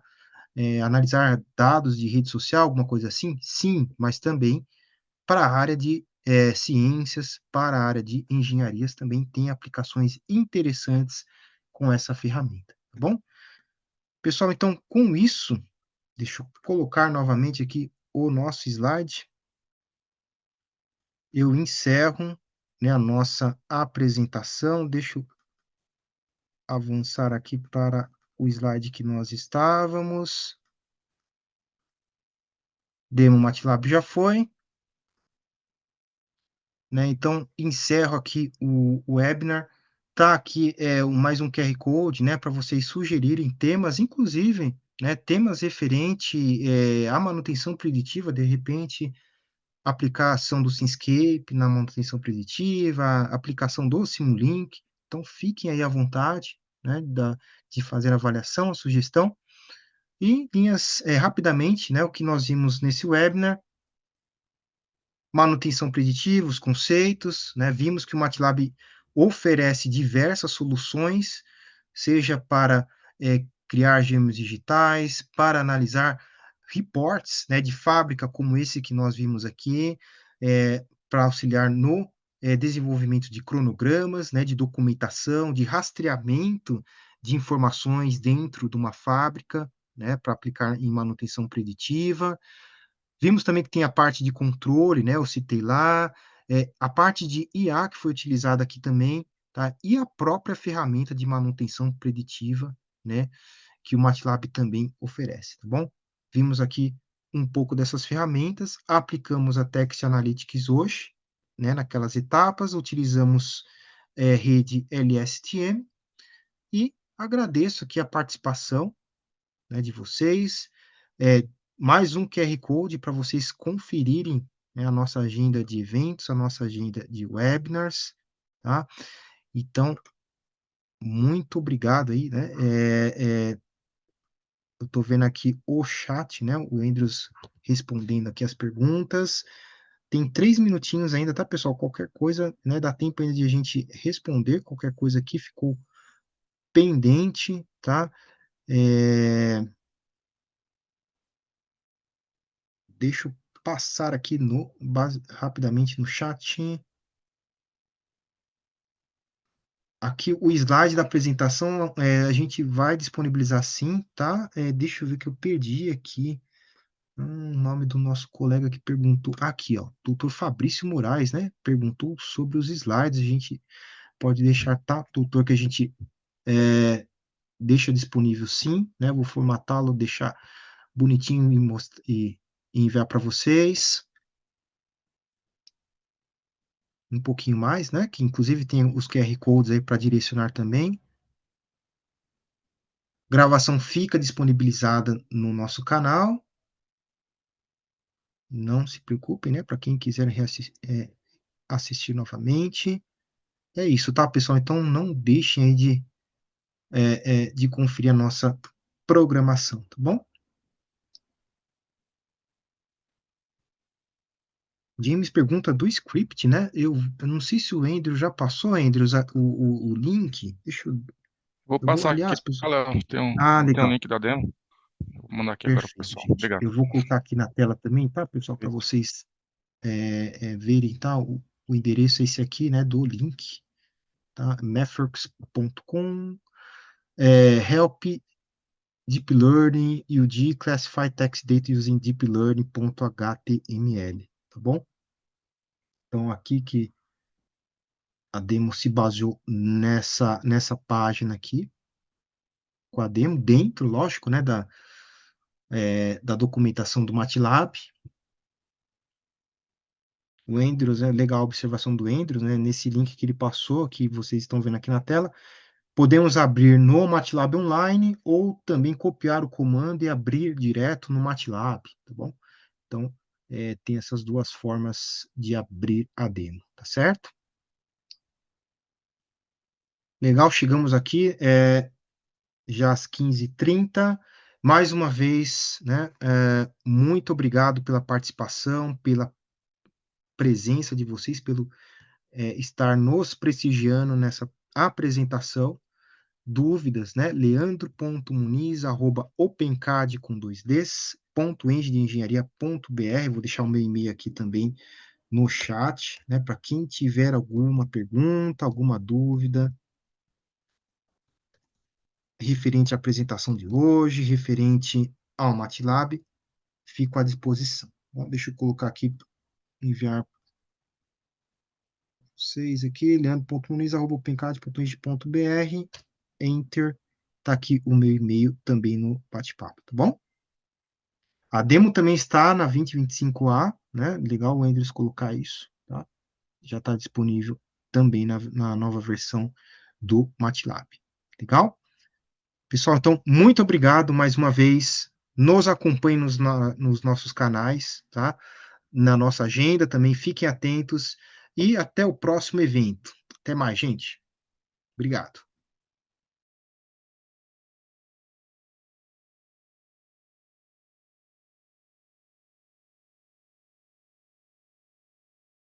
S1: analisar dados de rede social, alguma coisa assim? Sim, mas também para a área de ciências, para a área de engenharias, também tem aplicações interessantes com essa ferramenta, tá bom? Pessoal, então, com isso, deixa eu colocar novamente aqui o nosso slide. Eu encerro, né, a nossa apresentação. Deixa eu avançar aqui para o slide que nós estávamos. Demo MATLAB já foi, né? Então, encerro aqui o webinar. Tá aqui mais um QR Code, né, para vocês sugerirem temas, inclusive, né, temas referente à manutenção preditiva, de repente, aplicação do Simscape na manutenção preditiva, aplicação do Simulink. Então, fiquem aí à vontade, né, de fazer a avaliação, a sugestão. E linhas, rapidamente, né, o que nós vimos nesse webinar, manutenção preditiva, os conceitos, né? Vimos que o MATLAB oferece diversas soluções, seja para criar gêmeos digitais, para analisar reports, né, de fábrica, como esse que nós vimos aqui, para auxiliar no desenvolvimento de cronogramas, né, de documentação, de rastreamento de informações dentro de uma fábrica, né, para aplicar em manutenção preditiva. Vimos também que tem a parte de controle, né, eu citei lá, a parte de IA que foi utilizada aqui também, tá? E a própria ferramenta de manutenção preditiva, né, que o MATLAB também oferece, tá bom? Vimos aqui um pouco dessas ferramentas, aplicamos a Text Analytics hoje, né, naquelas etapas, utilizamos rede LSTM e agradeço aqui a participação, né, de vocês. É, mais um QR Code para vocês conferirem, né, a nossa agenda de eventos, a nossa agenda de webinars, tá? Então, muito obrigado aí, né? Eu estou vendo aqui o chat, né? O Andrews respondendo aqui as perguntas. Tem 3 minutinhos ainda, tá, pessoal? Qualquer coisa, né? Dá tempo ainda de a gente responder qualquer coisa que ficou pendente, tá? Deixa eu passar aqui rapidamente no chat. Aqui o slide da apresentação a gente vai disponibilizar sim, tá? Deixa eu ver que eu perdi aqui. O nome do nosso colega que perguntou. Aqui, ó. Doutor Fabrício Moraes, né? Perguntou sobre os slides. A gente pode deixar, tá, doutor, que a gente deixa disponível sim, né? Vou formatá-lo, deixar bonitinho e enviar para vocês. Um pouquinho mais, né? Que inclusive tem os QR Codes aí para direcionar também. Gravação fica disponibilizada no nosso canal. Não se preocupem, né? Para quem quiser assistir novamente. É isso, tá, pessoal? Então não deixem aí de conferir a nossa programação, tá bom? James pergunta do script, né? Eu não sei se o Andrew já passou, Andrew, o link.
S2: Vou
S1: Eu vou,
S2: passar aqui
S1: aliás, pessoal.
S2: para Léo. Tem um
S1: Legal.
S2: link da demo. Vou mandar aqui agora pro
S1: Perfeito,
S2: pessoal.
S1: gente.
S2: Obrigado.
S1: Eu vou colocar aqui na tela também, tá, pessoal, para
S2: Beleza.
S1: vocês verem, tá? O endereço é esse aqui, né, do link, tá? Methods.com, help Deep Learning UG Classify Text Data Using Deep Learning.html, tá bom? Então, aqui que a demo se baseou nessa página aqui, com a demo, dentro, lógico, né, da documentação do MATLAB. O Andrews, legal a observação do Andrews, né, nesse link que ele passou, que vocês estão vendo aqui na tela, podemos abrir no MATLAB Online ou também copiar o comando e abrir direto no MATLAB, tá bom? Então, tem essas duas formas de abrir a demo, tá certo? Legal, chegamos aqui, já às 15h30. Mais uma vez, né, muito obrigado pela participação, pela presença de vocês, pelo estar nos prestigiando nessa apresentação. Dúvidas, né? leandro.muniz@opencad com 2ds, .eng de engenharia.br. Vou deixar o meu e-mail aqui também no chat, né? Para quem tiver alguma pergunta, alguma dúvida referente à apresentação de hoje, referente ao MATLAB, fico à disposição. Bom, deixa eu colocar aqui, enviar vocês aqui, leandro.muniz@opencad.eng.br, enter, tá aqui o meu e-mail também no bate-papo, tá bom? A demo também está na 2025A, né? Legal o Andrews colocar isso, tá? Já está disponível também na nova versão do MATLAB. Legal? Pessoal, então, muito obrigado mais uma vez. Nos acompanhem nos nossos canais, tá? Na nossa agenda também, fiquem atentos e até o próximo evento. Até mais, gente. Obrigado.